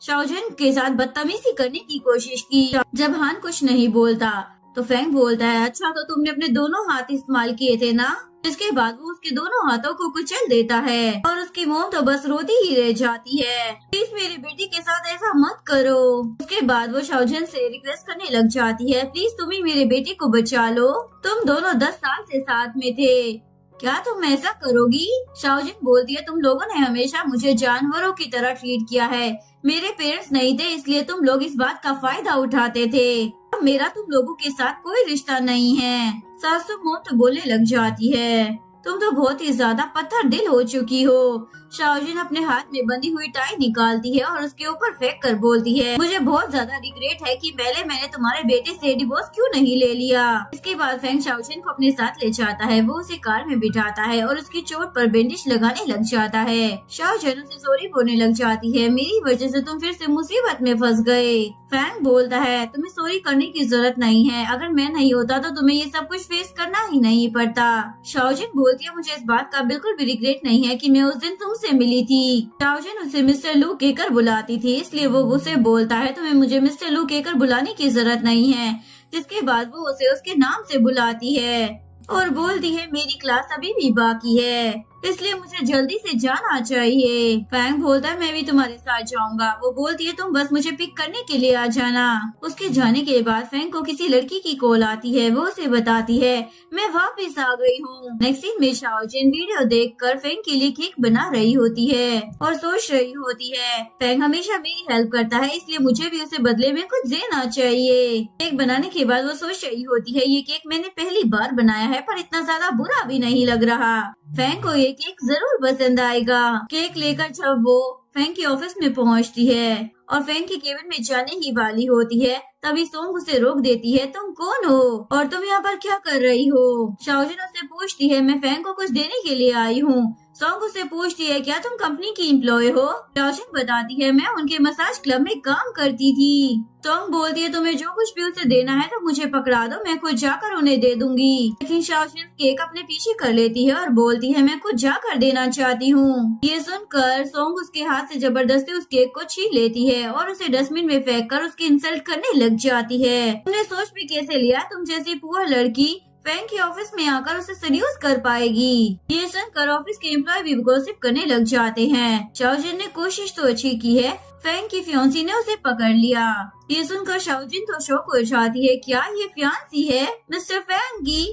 A: शाओजिन के साथ बदतमीजी करने की कोशिश की जब हान कुछ नहीं बोलता? तो फेंग बोलता है अच्छा तो तुमने अपने दोनों हाथ इस्तेमाल किए थे ना? इसके बाद वो उसके दोनों हाथों को कुचल देता है और उसकी मोम तो बस रोती ही रह जाती है, प्लीज मेरी बेटी के साथ ऐसा मत करो। उसके बाद वो शाओजिन से रिक्वेस्ट करने लग जाती है प्लीज तुम ही मेरे बेटे को बचा लो, तुम दोनों 10 साल से साथ में थे, क्या तुम ऐसा करोगी? शाओजिन बोलती है तुम लोगों ने हमेशा मुझे जानवरों की तरह ट्रीट किया है, मेरे पेरेंट्स नहीं थे इसलिए तुम लोग इस बात का फायदा उठाते थे, अब मेरा तुम लोगों के साथ कोई रिश्ता नहीं है। सासू मोम तो बोलने लग जाती है तुम तो बहुत ही ज्यादा पत्थर दिल हो चुकी हो। शाओजिन अपने हाथ में बंधी हुई टाई निकालती है और उसके ऊपर फेंक कर बोलती है मुझे बहुत ज्यादा रिग्रेट है कि पहले मैंने तुम्हारे बेटे से डिवोर्स क्यों नहीं ले लिया। इसके बाद फेंग शाओजिन को अपने साथ ले जाता है, वो उसे कार में बिठाता है और उसकी चोट पर बैंडेज लगाने लग जाता है। शाओजिन उसे सॉरी बोलने लग जाती है मेरी वजह से तुम फिर से मुसीबत में फंस गए। फेंग बोलता है तुम्हें सॉरी करने की जरूरत नहीं है, अगर मैं नहीं होता तो तुम्हें ये सब कुछ फेस करना ही नहीं पड़ता। शाओजिन बोलती है मुझे इस बात का बिल्कुल भी रिग्रेट नहीं है कि मैं उस दिन तुमसे मिली थी। शाओजिन उसे मिस्टर लू कहकर बुलाती थी, इसलिए वो उसे बोलता है तुम्हें मुझे मिस्टर लू कहकर बुलाने की जरूरत नहीं है। जिसके बाद वो उसे उसके नाम से बुलाती है और बोलती है मेरी क्लास अभी भी बाकी है। इसलिए मुझे जल्दी से जाना चाहिए। फैंग बोलता है मैं भी तुम्हारे साथ जाऊंगा। वो बोलती है तुम बस मुझे पिक करने के लिए आ जाना। उसके जाने के बाद फैंग को किसी लड़की की कॉल आती है। वो उसे बताती है मैं वापस आ गई हूँ। नेक्स्ट सीन में शाओजिन वीडियो देखकर फैंग के लिए केक बना रही होती है और सोच रही होती है फैंग हमेशा मेरी हेल्प करता है, इसलिए मुझे भी उसे बदले में कुछ देना चाहिए। केक बनाने के बाद वो सोच रही होती है ये केक मैंने पहली बार बनाया है पर इतना ज्यादा बुरा भी नहीं लग रहा। फैंग को ये केक जरूर पसंद आएगा। केक लेकर जब वो फैंग के ऑफिस में पहुंचती है और फैंग के केबिन में जाने ही वाली होती है तभी सोंग उसे रोक देती है। तुम कौन हो और तुम यहाँ पर क्या कर रही हो? शाओजिन उससे पूछती है मैं फैंग को कुछ देने के लिए आई हूँ। सोंग उससे पूछती है क्या तुम कंपनी की एम्प्लॉय हो? शाओजिन बताती है मैं उनके मसाज क्लब में काम करती थी। सोंग बोलती है तुम्हें जो कुछ भी उसे देना है तो मुझे पकड़ा दो, मैं खुद जाकर उन्हें दे दूंगी। लेकिन शाओजिन केक अपने पीछे कर लेती है और बोलती है मैं खुद जाकर देना चाहती हूँ। ये सुनकर सोंग उसके हाथ से जबरदस्ती उस केक को छीन लेती है और उसे डस्टबिन में फेंक कर उसकी इंसल्ट करने लग जाती है। तुमने सोच भी कैसे लिया तुम जैसी पुअर लड़की फैंग के ऑफिस में आकर उसे सीड्यूस कर पाएगी। ये सुनकर ऑफिस के एम्प्लॉय भी गॉसिप करने लग जाते हैं। शाओजिन ने कोशिश तो अच्छी की है, फैंग की फियांसी ने उसे पकड़ लिया। ये सुनकर शाओजिन तो शौक हो जाती है क्या ये फियांसी है मिस्टर फैंग की?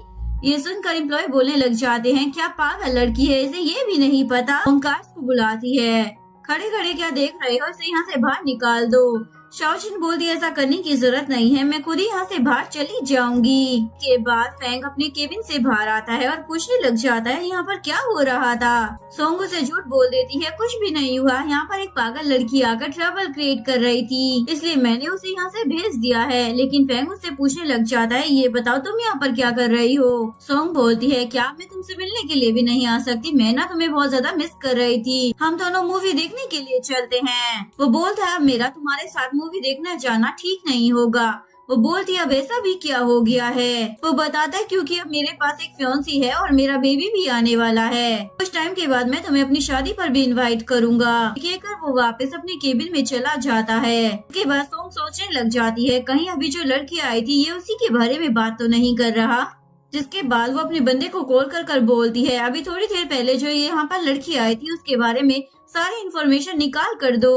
A: ये सुनकर एम्प्लॉय बोलने लग जाते हैं क्या पागल लड़की है, इसे ये भी नहीं पता। ओंकार को बुलाती है खड़े खड़े क्या देख रहे हो, इसे यहाँ से बाहर निकाल दो। शाओजिन बोलती है ऐसा करने की जरूरत नहीं है, मैं खुद ही यहाँ से बाहर चली जाऊंगी। के बाद फैंग अपने केबिन से बाहर आता है और पूछने लग जाता है यहाँ पर क्या हो रहा था। सोंग उसे झूठ बोल देती है कुछ भी नहीं हुआ, यहाँ पर एक पागल लड़की आकर ट्रबल क्रिएट कर रही थी इसलिए मैंने उसे यहाँ से भेज दिया है। लेकिन फैंग उससे पूछने लग जाता है ये बताओ तुम यहाँ पर क्या कर रही हो? सोंग बोलती है क्या मैं तुमसे मिलने के लिए भी नहीं आ सकती, मैं ना तुम्हें बहुत ज्यादा मिस कर रही थी, हम दोनों मूवी देखने के लिए चलते हैं। वो बोलता है अब मेरा तुम्हारे साथ मूवी देखना जाना ठीक नहीं होगा। वो बोलती है अब ऐसा भी क्या हो गया है? वो बताता है क्योंकि अब मेरे पास एक फियांसी है और मेरा बेबी भी आने वाला है। कुछ टाइम के बाद मैं तुम्हें अपनी शादी पर भी इनवाइट करूंगा। कहकर वो वापस अपने केबिन में चला जाता है। उसके बाद सोंग सोचने लग जाती है कहीं अभी जो लड़की आई थी ये उसी के बारे में बात तो नहीं कर रहा। जिसके बाद वो अपने बंदे को कॉल कर बोलती है अभी थोड़ी देर पहले जो यहाँ पर लड़की आई थी उसके बारे में सारी इन्फॉर्मेशन निकाल कर दो।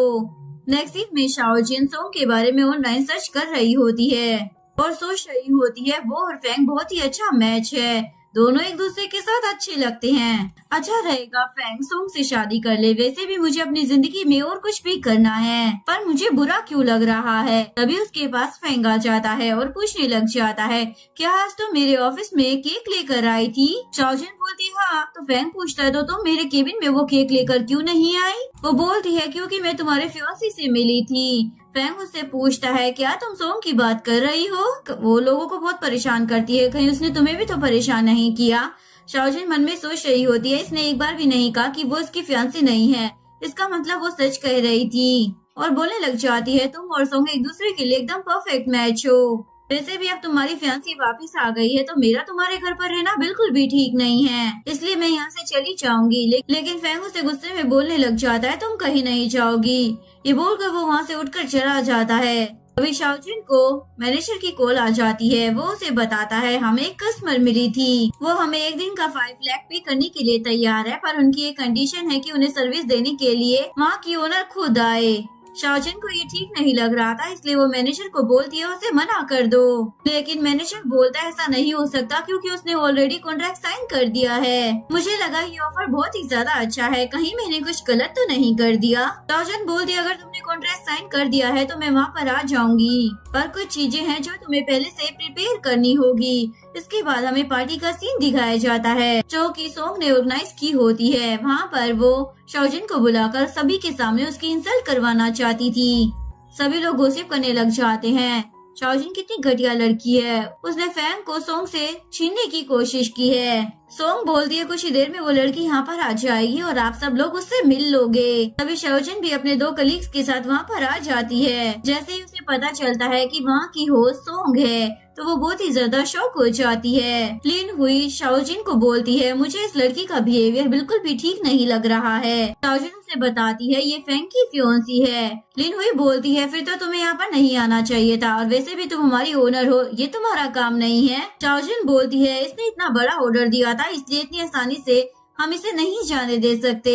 A: नेक्स्ट सीन में शाओजिन सोंग के बारे में ऑनलाइन सर्च कर रही होती है और सोच रही होती है वो और फैंग बहुत ही अच्छा मैच है, दोनों एक दूसरे के साथ अच्छे लगते हैं। अच्छा रहेगा फैंग सोंग से शादी कर ले, वैसे भी मुझे अपनी जिंदगी में और कुछ भी करना है पर मुझे बुरा क्यों लग रहा है। तभी उसके पास फैंग आ जाता है और पूछने लग जाता है क्या आज तो मेरे ऑफिस में केक लेकर आई थी? शाओजिन बोलती है हाँ। तो फैंग पूछता है तो तुम मेरे केबिन में वो केक लेकर क्यों नहीं आई? वो बोलती है क्योंकि मैं तुम्हारे फियांसी से मिली थी। फैंग उससे पूछता है क्या तुम सोंग की बात कर रही हो? वो लोगों को बहुत परेशान करती है, कहीं उसने तुम्हें भी तो परेशान नहीं किया। शाओजिन मन में सोच रही होती है इसने एक बार भी नहीं कहा कि वो उसकी फियांसी नहीं है, इसका मतलब वो सच कह रही थी। और बोलने लग जाती है तुम और सोंग एक दूसरे के लिए एकदम परफेक्ट मैच हो, वैसे भी अब तुम्हारी फियांसी वापस आ गई है तो मेरा तुम्हारे घर पर रहना बिल्कुल भी ठीक नहीं है, इसलिए मैं यहाँ से चली जाऊंगी। लेकिन फैंग उसे गुस्से में बोलने लग जाता है तुम कहीं नहीं जाओगी। ये बोलकर वो वहाँ से उठकर चला जाता है। अभी शाओजिन को मैनेजर की कॉल आ जाती है। वो उसे बताता है हमें एक कस्टमर मिली थी, वो हमें एक दिन का 5 लाख पे करने के लिए तैयार है पर उनकी एक कंडीशन है कि उन्हें सर्विस देने के लिए वहाँ की ओनर खुद आए। शाओजिन को ये ठीक नहीं लग रहा था इसलिए वो मैनेजर को बोलती है उसे मना कर दो। लेकिन मैनेजर बोलता है ऐसा नहीं हो सकता क्योंकि उसने ऑलरेडी कॉन्ट्रैक्ट साइन कर दिया है। मुझे लगा ये ऑफर बहुत ही ज्यादा अच्छा है, कहीं मैंने कुछ गलत तो नहीं कर दिया। शाओजिन बोलती है अगर तुमने कॉन्ट्रैक्ट साइन कर दिया है तो मैं वहाँ पर आ जाऊंगी, पर कुछ चीजें हैं जो तुम्हें पहले से प्रिपेयर करनी होगी। इसके बाद हमें पार्टी का सीन दिखाया जाता है जो कि सोंग ने ऑर्गेनाइज की होती है। वहाँ पर वो शाओजिन को बुलाकर सभी के सामने उसकी इंसल्ट करवाना चाहती थी। सभी लोग गॉसिप करने लग जाते हैं शाओजिन कितनी घटिया लड़की है, उसने फैंग को सोंग से छीनने की कोशिश की है। सोंग बोलती है कुछ ही देर में वो लड़की यहाँ पर आ जाएगी और आप सब लोग उससे मिल लोगे। तभी शाओजिन भी अपने 2 कलीग्स के साथ वहाँ पर आ जाती है। जैसे ही उसे पता चलता है कि वहाँ की होस्ट सोंग है तो वो बहुत ही ज्यादा शॉक हो जाती है। लिन हुई शाओजिन को बोलती है मुझे इस लड़की का बिहेवियर बिल्कुल भी ठीक नहीं लग रहा है। शाओजिन उसे बताती है ये फैंग की फियांसी है। लिन हुई बोलती है फिर तो तुम्हें यहाँ पर नहीं आना चाहिए था और वैसे भी तुम हमारी ओनर हो, ये तुम्हारा काम नहीं है। शाओजिन बोलती है इसने इतना बड़ा ऑर्डर दिया था इसलिए इतनी आसानी से हम इसे नहीं जाने दे सकते।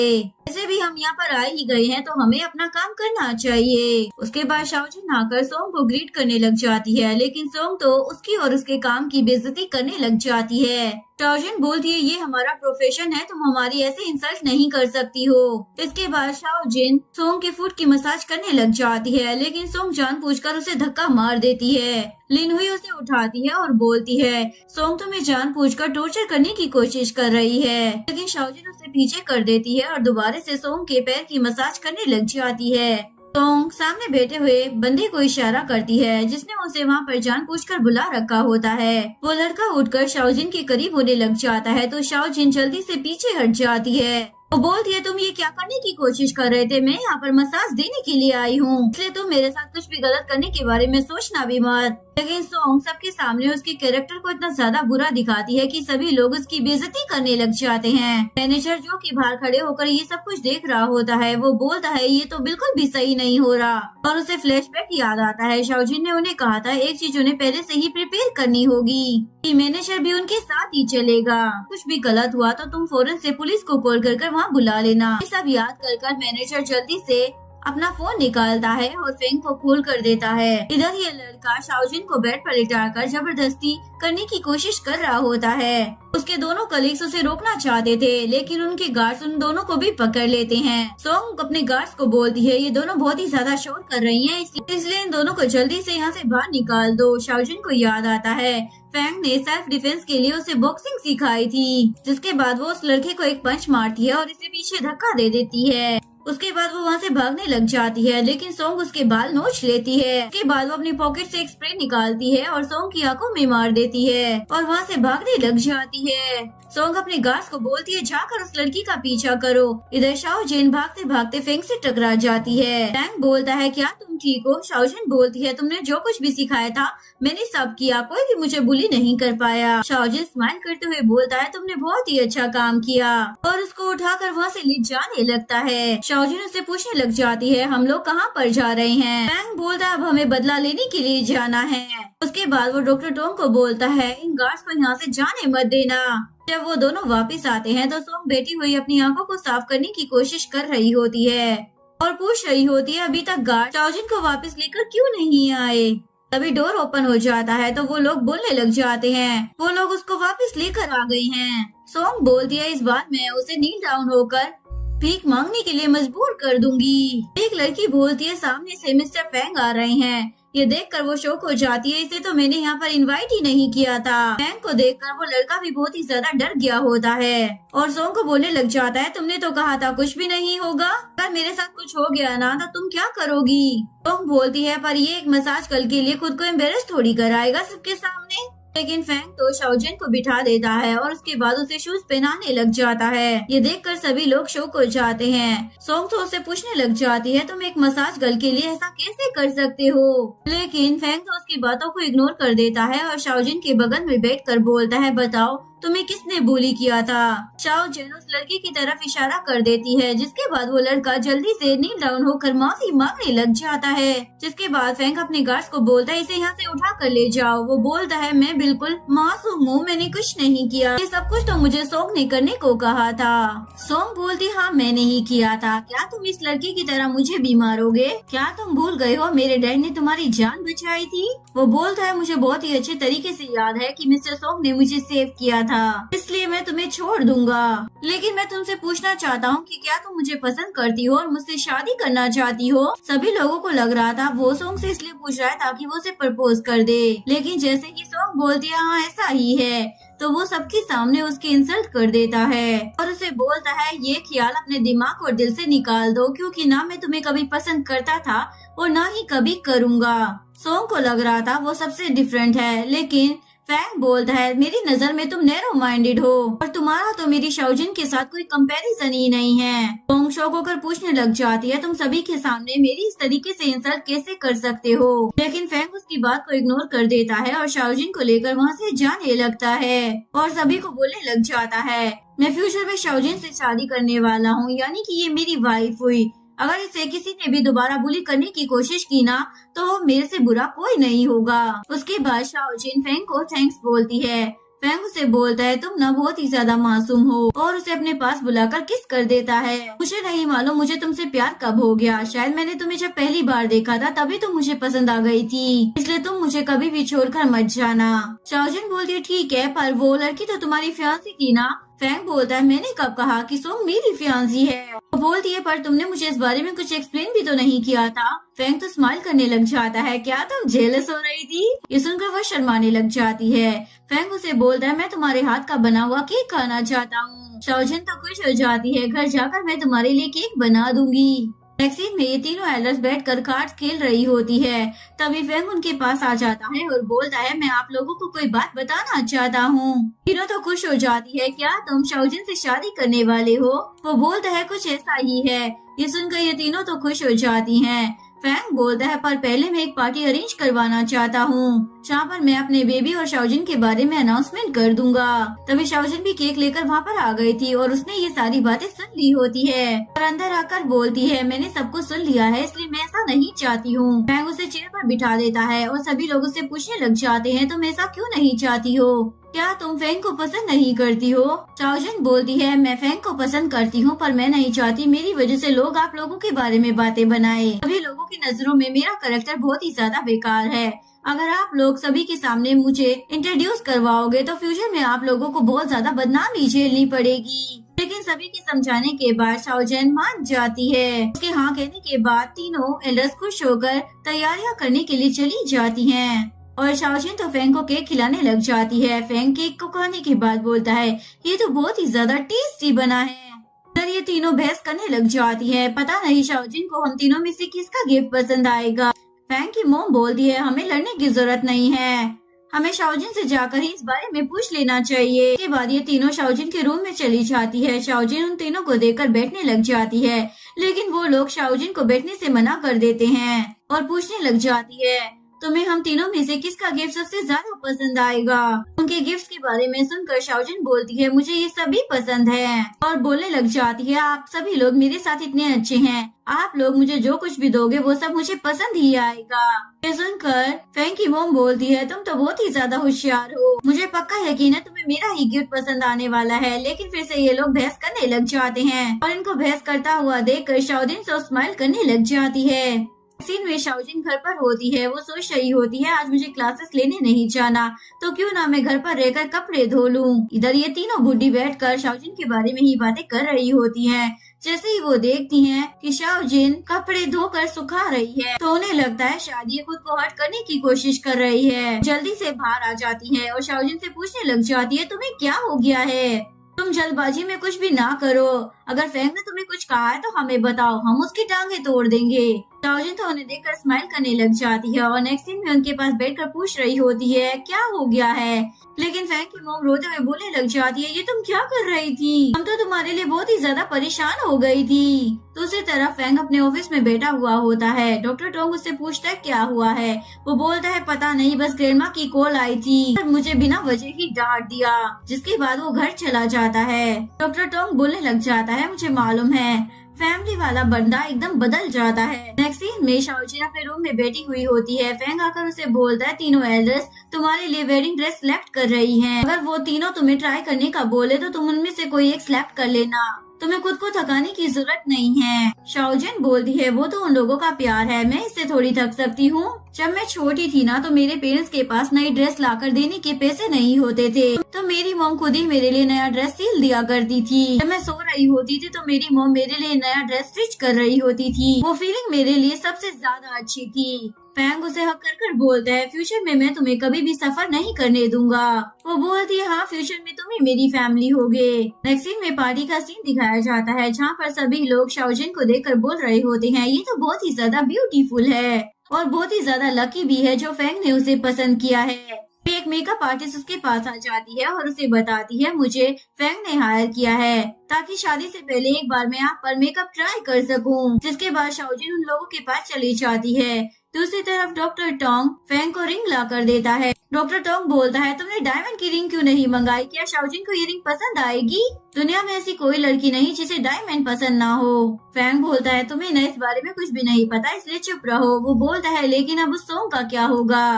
A: वैसे भी हम यहाँ पर आ ही गए हैं तो हमें अपना काम करना चाहिए। उसके बाद शाओजिन आकर सोंग को ग्रीट करने लग जाती है, लेकिन सोंग तो उसकी और उसके काम की बेइज्जती करने लग जाती है। शाओजिन बोलती है, ये हमारा प्रोफेशन है, तुम हमारी ऐसे इंसल्ट नहीं कर सकती हो। इसके बाद शाओजिन सोंग के फुट की मसाज करने लग जाती है, लेकिन सोंग जानबूझकर उसे धक्का मार देती है। लिन हुई उसे उठाती है और बोलती है, सोंग तुम्हें जानबूझकर टॉर्चर करने की कोशिश कर रही है। लेकिन शाओजिन उसे पीछे कर देती है और दोबारा से सोंग के पैर की मसाज करने लग जाती है। सोंग सामने बैठे हुए बंदे को इशारा करती है, जिसने उसे वहाँ पर जानबूझकर बुला रखा होता है। वो लड़का उठकर शाओजिन के करीब होने लग जाता है तो शाओजिन जल्दी से पीछे हट जाती है। वो बोलती है, तुम ये क्या करने की कोशिश कर रहे थे? मैं यहाँ पर मसाज देने के लिए आई हूँ, इसलिए तुम मेरे साथ कुछ भी गलत करने के बारे में सोचना भी मत। लेकिन सोंग सबके सामने उसके कैरेक्टर को इतना ज्यादा बुरा दिखाती है कि सभी लोग उसकी बेइज्जती करने लग जाते हैं। मैनेजर जो कि बाहर खड़े होकर ये सब कुछ देख रहा होता है, वो बोलता है, ये तो बिल्कुल भी सही नहीं हो रहा। और उसे फ्लैशबैक याद आता है, शाओजिन ने उन्हें कहा था एक चीज उन्हें पहले से ही प्रिपेयर करनी होगी कि मैनेजर भी उनके साथ ही चलेगा। कुछ भी गलत हुआ तो तुम फौरन से पुलिस को कॉल कर वहाँ बुला लेना। ये सब याद कर मैनेजर जल्दी से अपना फोन निकालता है और फेंग को कॉल कर देता है। इधर ये लड़का शाओजिन को बेड पर लिटाकर जबरदस्ती करने की कोशिश कर रहा होता है। उसके दोनों कलीग्स उसे रोकना चाहते थे, लेकिन उनके गार्ड्स उन दोनों को भी पकड़ लेते हैं। सोंग अपने गार्ड्स को बोलती है, ये दोनों बहुत ही ज्यादा शोर कर रही हैं, इसलिए इन दोनों को जल्दी से यहाँ से बाहर निकाल दो। शाओजिन को याद आता है फेंग ने सेल्फ डिफेंस के लिए उसे बॉक्सिंग सिखाई थी, जिसके बाद वो उस लड़के को एक पंच मारती है और इसे पीछे धक्का दे देती है। उसके बाद वो वहाँ से भागने लग जाती है, लेकिन सोंग उसके बाल नोच लेती है। उसके बाद वो अपनी पॉकेट से एक स्प्रे निकालती है और सोंग की आंखों में मार देती है और वहाँ से भागने लग जाती है। सोंग अपने गार्ड्स को बोलती है, जाकर उस लड़की का पीछा करो। इधर शाओजिन भागते भागते फेंग से टकरा जाती है। फेंग बोलता है, क्या तुम ठीक हो? शाओजिन बोलती है, तुमने जो कुछ भी सिखाया था मैंने सब किया, कोई भी मुझे बुली नहीं कर पाया। शाओजिन स्माइल करते हुए बोलता है, तुमने बहुत ही अच्छा काम किया, और उसको उठाकर वहाँ से ले जाने लगता है। शाओजिन उससे पूछने लग जाती है, हम लोग कहाँ पर जा रहे हैं? फेंग बोलता है, अब हमें बदला लेने के लिए जाना है। उसके बाद वो डॉक्टर टोंग को बोलता है, इन गार्ड्स को यहाँ से जाने मत देना। जब वो दोनों वापस आते हैं तो सोंग बैठी हुई अपनी आंखों को साफ करने की कोशिश कर रही होती है और पूछ रही होती है, अभी तक गार्ड शाओजिन को वापस लेकर क्यों नहीं आए? तभी डोर ओपन हो जाता है तो वो लोग बोलने लग जाते हैं, वो लोग उसको वापस लेकर आ गए हैं। सोंग बोलती है, इस बार मैं उसे नील डाउन होकर भीख मांगने के लिए मजबूर कर दूंगी। एक लड़की बोलती है, सामने से मिस्टर फेंग आ रहे हैं। ये देखकर वो शॉक हो जाती है, इसे तो मैंने यहाँ पर इनवाइट ही नहीं किया था। फेंग को देखकर वो लड़का भी बहुत ही ज्यादा डर गया होता है और सोंग को बोलने लग जाता है, तुमने तो कहा था कुछ भी नहीं होगा, अगर मेरे साथ कुछ हो गया ना तो तुम क्या करोगी? सोंग बोलती है, पर ये एक मसाज कल के लिए खुद को एम्बेरस थोड़ी कराएगा सबके सामने। लेकिन फेंग तो शाओजिन को बिठा देता है और उसके बाद उसे शूज पहनाने लग जाता है। ये देखकर सभी लोग शॉक हो जाते हैं। सोंग तो उसे पूछने लग जाती है, तुम एक मसाज गर्ल के लिए ऐसा कैसे कर सकते हो? लेकिन फेंग तो उसकी बातों को इग्नोर कर देता है और शाओजिन के बगल में बैठकर बोलता है, बताओ तुम्हें किसने बुली किया था? शाओजिन उस लड़के की तरफ इशारा कर देती है, जिसके बाद वो लड़का जल्दी से नील डाउन होकर माफी मांगने लग जाता है। जिसके बाद फेंग अपने गार्ड्स को बोलता है, इसे यहाँ से उठा कर ले जाओ। वो बोलता है, मैं बिल्कुल मासूम हूँ, मैंने कुछ नहीं किया, ये सब कुछ तो मुझे सोंग ने करने को कहा था। सोंग बोलती, हाँ मैंने ही किया था, क्या तुम इस लड़की की तरह मुझे भी मारोगे? क्या तुम भूल गए हो मेरे डैड ने तुम्हारी जान बचाई थी? वो बोलता है, मुझे बहुत ही अच्छे तरीके से याद है कि मिस्टर सोंग ने मुझे सेव किया था, इसलिए मैं तुम्हें छोड़ दूंगा। लेकिन मैं तुमसे पूछना चाहता हूँ कि क्या तुम मुझे पसंद करती हो और मुझसे शादी करना चाहती हो? सभी लोगों को लग रहा था वो सोंग से इसलिए पूछ रहा है ताकि वो उसे प्रपोज कर दे, लेकिन जैसे ही सोंग बोलती है हाँ ऐसा ही है, तो वो सबके सामने उसकी इंसल्ट कर देता है और उसे बोलता है, ये ख्याल अपने दिमाग और दिल से निकाल दो, क्योंकि ना मैं तुम्हें कभी पसंद करता था और ना ही कभी करूँगा। सोंग को लग रहा था वो सबसे डिफरेंट है, लेकिन फेंग बोलता है, मेरी नजर में तुम नैरो माइंडेड हो और तुम्हारा तो मेरी शाओजिन के साथ कोई कंपैरिजन ही नहीं है। सोंग शॉक होकर पूछने लग जाती है, तुम सभी के सामने मेरी इस तरीके से इंसल्ट कैसे कर सकते हो? लेकिन फेंग उसकी बात को इग्नोर कर देता है और शाओजिन को लेकर वहाँ से जाने लगता है और सभी को बोलने लग जाता है, मैं फ्यूचर में शाओजिन से शादी करने वाला हूँ, यानी कि ये मेरी वाइफ हुई। अगर इसे किसी ने भी दोबारा बुली करने की कोशिश की ना तो मेरे से बुरा कोई नहीं होगा। उसके बाद शाओजिन फेंग को थैंक्स बोलती है। फैंग उसे बोलता है तुम ना बहुत ही ज्यादा मासूम हो और उसे अपने पास बुलाकर किस कर देता है। मुझे नहीं मालूम मुझे तुमसे प्यार कब हो गया, शायद मैंने तुम्हें जब पहली बार देखा था तभी तुम मुझे पसंद आ गई थी, इसलिए तुम मुझे कभी भी छोड़कर मत जाना। शाओजिन बोलती है ठीक है, पर वो लड़की तो तुम्हारी फियांसी थी ना। फैंग बोलता है मैंने कब कहा कि सोंग मेरी फियांसी है। वो बोलती है पर तुमने मुझे इस बारे में कुछ एक्सप्लेन भी तो नहीं किया था। फैंग तो स्माइल करने लग जाता है, क्या तुम जेलस हो रही थी? ये सुनकर वो शर्माने लग जाती है। फैंग उसे बोलता है मैं तुम्हारे हाथ का बना हुआ केक खाना चाहता हूँ। शाओजिन तो खुश हो जाती है, घर जाकर मैं तुम्हारे लिए केक बना दूंगी। नेक्स्ट सीन में ये तीनों एल्डर्स बैठकर कार्ड्स खेल रही होती है। तभी फैंग उनके पास आ जाता है और बोलता है मैं आप लोगों को कोई बात बताना चाहता हूँ। तीनों तो खुश हो जाती है, क्या तुम शाओजिन से शादी करने वाले हो? वो बोलता है कुछ ऐसा ही है। ये सुनकर ये तीनों तो खुश हो जाती हैं। फैंग बोलता है पर पहले मैं एक पार्टी अरेंज करवाना चाहता हूँ जहाँ पर मैं अपने बेबी और शाओजिन के बारे में अनाउंसमेंट कर दूंगा। तभी शाओजिन भी केक लेकर वहाँ पर आ गई थी और उसने ये सारी बातें सुन ली होती है और अंदर आकर बोलती है मैंने सब कुछ सुन लिया है, इसलिए मैं ऐसा नहीं चाहती हूँ। फैंग उसे चेयर पर बिठा देता है और सभी लोग उससे पूछने लग जाते हैं तुम ऐसा क्यों नहीं चाहती हो, क्या तुम फैंग को पसंद नहीं करती हो? शाओजिन बोलती है मैं फैंग को पसंद करती हूँ पर मैं नहीं चाहती मेरी वजह से लोग आप लोगों के बारे में बातें बनाए। सभी लोगों की नजरों में मेरा कैरेक्टर बहुत ही ज्यादा बेकार है। अगर आप लोग सभी के सामने मुझे इंट्रोड्यूस करवाओगे तो फ्यूचर में आप लोगों को बहुत ज्यादा बदनामी झेलनी पड़ेगी। लेकिन सभी के समझाने के बाद शाओजिन मान जाती है। उसके हाँ कहने के बाद तीनों एल्डर्स खुश होकर तैयारियां करने के लिए चली जाती हैं। और शाओजिन तो फैंग को केक खिलाने लग जाती है। फैंग केक को खाने के बाद बोलता है ये तो बहुत ही ज्यादा टेस्टी बना है। फिर ये तीनों बहस करने लग जाती है, पता नहीं शाओजिन को हम तीनों में से किसका गिफ्ट पसंद आएगा। फैंग की मॉम बोलती है हमें लड़ने की जरूरत नहीं है, हमें शाओजिन से जाकर ही इस बारे में पूछ लेना चाहिए। इसके बाद ये तीनों शाओजिन के रूम में चली जाती है। शाओजिन उन तीनों को देखकर बैठने लग जाती है, लेकिन वो लोग शाओजिन को बैठने से मना कर देते हैं और पूछने लग जाती है तुम्हें हम तीनों में से किसका गिफ्ट सबसे ज्यादा पसंद आएगा। उनके गिफ्ट के बारे में सुनकर शाओजिन बोलती है मुझे ये सभी पसंद है और बोलने लग जाती है आप सभी लोग मेरे साथ इतने अच्छे हैं, आप लोग मुझे जो कुछ भी दोगे वो सब मुझे पसंद ही आएगा। ये सुनकर फैंग की मॉम बोलती है तुम तो बहुत ही ज्यादा होशियार हो, मुझे पक्का यकीन है तुम्हें मेरा ही गिफ्ट पसंद आने वाला है। लेकिन फिर से ये लोग बहस करने लग जाते हैं और इनको बहस करता हुआ देखकर शाओजिन तो स्माइल करने लग जाती है। सीन में शाओजिन घर पर होती है, वो सोच रही होती है आज मुझे क्लासेस लेने नहीं जाना तो क्यों ना मैं घर पर रहकर कपड़े धो लूं। इधर ये तीनों बुढ़ी बैठकर शाओजिन के बारे में ही बातें कर रही होती हैं। जैसे ही वो देखती हैं कि शाओजिन कपड़े धोकर सुखा रही है तो उन्हें लगता है शायद ये खुद को हर्ट करने की कोशिश कर रही है। जल्दी से बाहर आ जाती है और शाओजिन से पूछने लग जाती है तुम्हें क्या हो गया है, तुम जल्दबाजी में कुछ भी ना करो, अगर फैंग ने तुम्हें कुछ कहा है तो हमें बताओ, हम उसकी टांगे तोड़ देंगे। शाओजिन तो उन्हें देखकर स्माइल करने लग जाती है और नेक्स्ट सीन में उनके पास बैठकर पूछ रही होती है क्या हो गया है। लेकिन फैंग की मॉम रोते हुए बोलने लग जाती है ये तुम क्या कर रही थी, हम तो तुम्हारे लिए बहुत ही ज्यादा परेशान हो गई थी। दूसरी तरफ फैंग अपने ऑफिस में बैठा हुआ होता है। डॉक्टर टोंग उससे पूछता है क्या हुआ है। वो बोलता है पता नहीं, बस ग्रैंडमा की कॉल आई थी और मुझे बिना वजह ही डांट दिया, जिसके बाद वो घर चला जाता है। डॉक्टर टोंग बोलने लग जाता है मुझे मालूम है फैमिली वाला बंदा एकदम बदल जाता है। नेक्स्ट सीन में शाओजिन अपने रूम में बैठी हुई होती है। फैंग आकर उसे बोलता है तीनों एल्डर्स तुम्हारे लिए वेडिंग ड्रेस सिलेक्ट कर रही हैं। अगर वो तीनों तुम्हें ट्राई करने का बोले तो तुम उनमें से कोई एक सिलेक्ट कर लेना, तुम्हें खुद को थकाने की जरूरत नहीं है। शाओजिन बोलती है वो तो उन लोगों का प्यार है, मैं इससे थोड़ी थक सकती हूँ। जब मैं छोटी थी ना तो मेरे पेरेंट्स के पास नई ड्रेस लाकर देने के पैसे नहीं होते थे, तो मेरी मॉम खुद ही मेरे लिए नया ड्रेस सिल दिया करती थी। जब मैं सो रही होती थी तो मेरी मॉम मेरे लिए नया ड्रेस स्टिच कर रही होती थी। वो फीलिंग मेरे लिए सबसे ज्यादा अच्छी थी। फैंग उसे हक कर बोलता है फ्यूचर में मैं तुम्हें कभी भी सफर नहीं करने दूंगा। वो बोलती है हाँ फ्यूचर में तुम ही मेरी फैमिली होगे। नेक्स्ट सीन में पार्टी का सीन दिखाया जाता है जहाँ पर सभी लोग शाओजिन को देखकर बोल रहे होते हैं ये तो बहुत ही ज्यादा ब्यूटीफुल है और बहुत ही ज्यादा लकी भी है जो फैंग ने उसे पसंद किया है। एक मेकअप आर्टिस्ट उसके पास आ जाती है और उसे बताती है मुझे फैंग ने हायर किया है ताकि शादी से पहले एक बार मैं आप पर मेकअप ट्राई कर सकूं। जिसके बाद शाओजिन उन लोगों के पास चली जाती है। दूसरी तरफ डॉक्टर टोंग फैंग को रिंग ला कर देता है। डॉक्टर टोंग बोलता है तुमने डायमंड की रिंग क्यों नहीं मंगाई, क्या शाओजिन को ये रिंग पसंद आएगी? दुनिया में ऐसी कोई लड़की नहीं जिसे डायमंड पसंद ना हो। फैंग बोलता है तुम्हें न इस बारे में कुछ भी नहीं पता इसलिए चुप रहो। वो बोलता है लेकिन अब उस सॉन्ग का क्या होगा।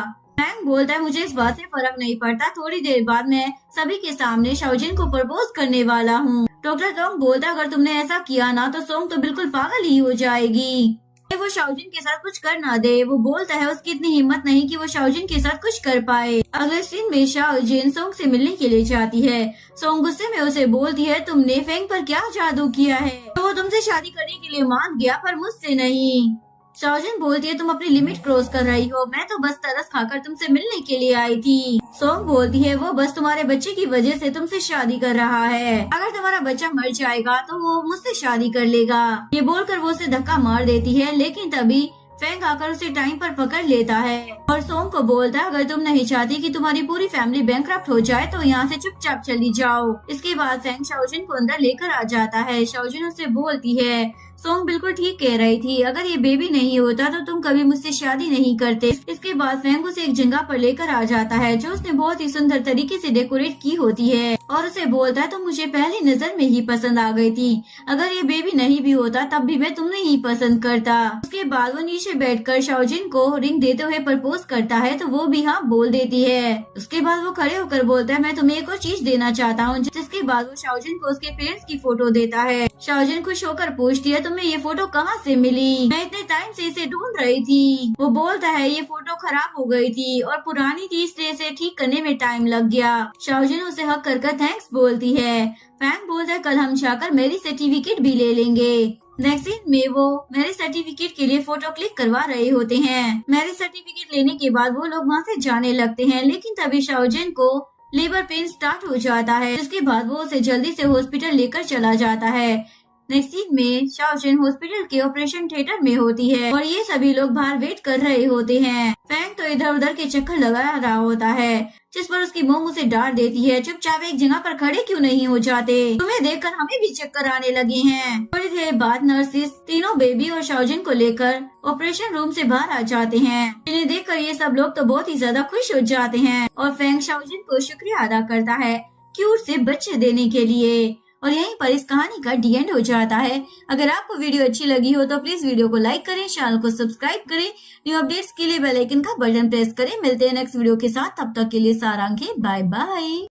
A: फैंग बोलता है मुझे इस बात से फर्क नहीं पड़ता, थोड़ी देर बाद मैं सभी के सामने शाओजिन को प्रपोज करने वाला हूँ। डॉक्टर सोंग बोलता है अगर तुमने ऐसा किया ना तो सोंग तो बिल्कुल पागल ही हो जाएगी। वो शाओजिन के साथ कुछ कर ना दे। वो बोलता है उसकी इतनी हिम्मत नहीं कि वो शाओजिन के साथ कुछ कर पाए। अगले सीन में शाओजिन सोंग से मिलने के लिए जाती है। सोंग गुस्से में उसे बोलती है तुमने फेंग पर क्या जादू किया है? तो वो तुमसे शादी करने के लिए मान गया पर मुझसे नहीं। शाओजिन बोलती है तुम अपनी लिमिट क्रॉस कर रही हो, मैं तो बस तरस खाकर तुमसे मिलने के लिए आई थी। सोंग बोलती है वो बस तुम्हारे बच्चे की वजह से तुमसे शादी कर रहा है, अगर तुम्हारा बच्चा मर जाएगा तो वो मुझसे शादी कर लेगा। ये बोलकर वो उसे धक्का मार देती है, लेकिन तभी फैंग आकर उसे टाइम पर पकड़ लेता है और सोंग को बोलता है अगर तुम नहीं चाहती कि तुम्हारी पूरी फैमिली बैंकक्रप्ट हो जाए तो यहाँ से चुपचाप चली जाओ। इसके बाद फैंग शाओजिन को अंदर लेकर आ जाता है। शाओजिन उससे बोलती है सोंग बिल्कुल ठीक कह रही थी, अगर ये बेबी नहीं होता तो तुम कभी मुझसे शादी नहीं करते। इसके बाद फैंग उसे एक जगह पर लेकर आ जाता है जो उसने बहुत ही सुंदर तरीके से डेकोरेट की होती है और उसे बोलता है तो मुझे पहली नजर में ही पसंद आ गई थी, अगर ये बेबी नहीं भी होता तब भी मैं तुम्हें ही पसंद करता। उसके बाद वो नीचे बैठकर शाओजिन को रिंग देते हुए प्रपोज करता है तो वो भी हाँ बोल देती है। उसके बाद वो खड़े होकर बोलता है मैं तुम्हें एक और चीज देना चाहता हूँ। जिसके बाद वो शाओजिन को उसके पेरेंट्स की फोटो देता है। शाओजिन खुश होकर पूछती है तुम्हें ये फोटो कहाँ से मिली? मैं इतने टाइम से इसे ढूंढ रही थी। वो बोलता है ये फोटो खराब हो गई थी और पुरानी थी इसलिए इसे ठीक करने में टाइम लग गया। शाओजिन उसे हक कर थैंक्स बोलती है। फैंग बोलता है कल हम जाकर मैरिज सर्टिफिकेट भी ले लेंगे। नेक्स्ट सीन में वो मैरिज सर्टिफिकेट के लिए फोटो क्लिक करवा रहे होते हैं। मैरिज सर्टिफिकेट लेने के बाद वो लोग वहाँ से जाने लगते हैं, लेकिन तभी शाओजिन को लेबर पेन स्टार्ट हो जाता है। जिसके बाद वो उसे जल्दी से हॉस्पिटल लेकर चला जाता है। नेक्स्ट सीन में शाओजिन हॉस्पिटल के ऑपरेशन थिएटर में होती है और ये सभी लोग बाहर वेट कर रहे होते हैं। फैंग तो इधर उधर के चक्कर लगा रहा होता है, जिस पर उसकी मोम उसे डांट देती है चुपचाप एक जगह पर खड़े क्यों नहीं हो जाते? तुम्हें देखकर हमें भी चक्कर आने लगे हैं। थोड़ी देर बाद नर्सिस तीनों बेबी और शाओजिन को लेकर ऑपरेशन रूम से बाहर आ जाते हैं। इन्हें देखकर ये सब लोग तो बहुत ही ज्यादा खुश हो जाते हैं और फैंग शाओजिन को शुक्रिया अदा करता है क्यूट से बच्चे देने के लिए। और यहीं पर इस कहानी का डी एंड हो जाता है। अगर आपको वीडियो अच्छी लगी हो तो प्लीज वीडियो को लाइक करें, चैनल को सब्सक्राइब करें, न्यू अपडेट्स के लिए बेल आइकन का बटन प्रेस करें। मिलते हैं नेक्स्ट वीडियो के साथ, तब तक के लिए सारांश बाय बाय।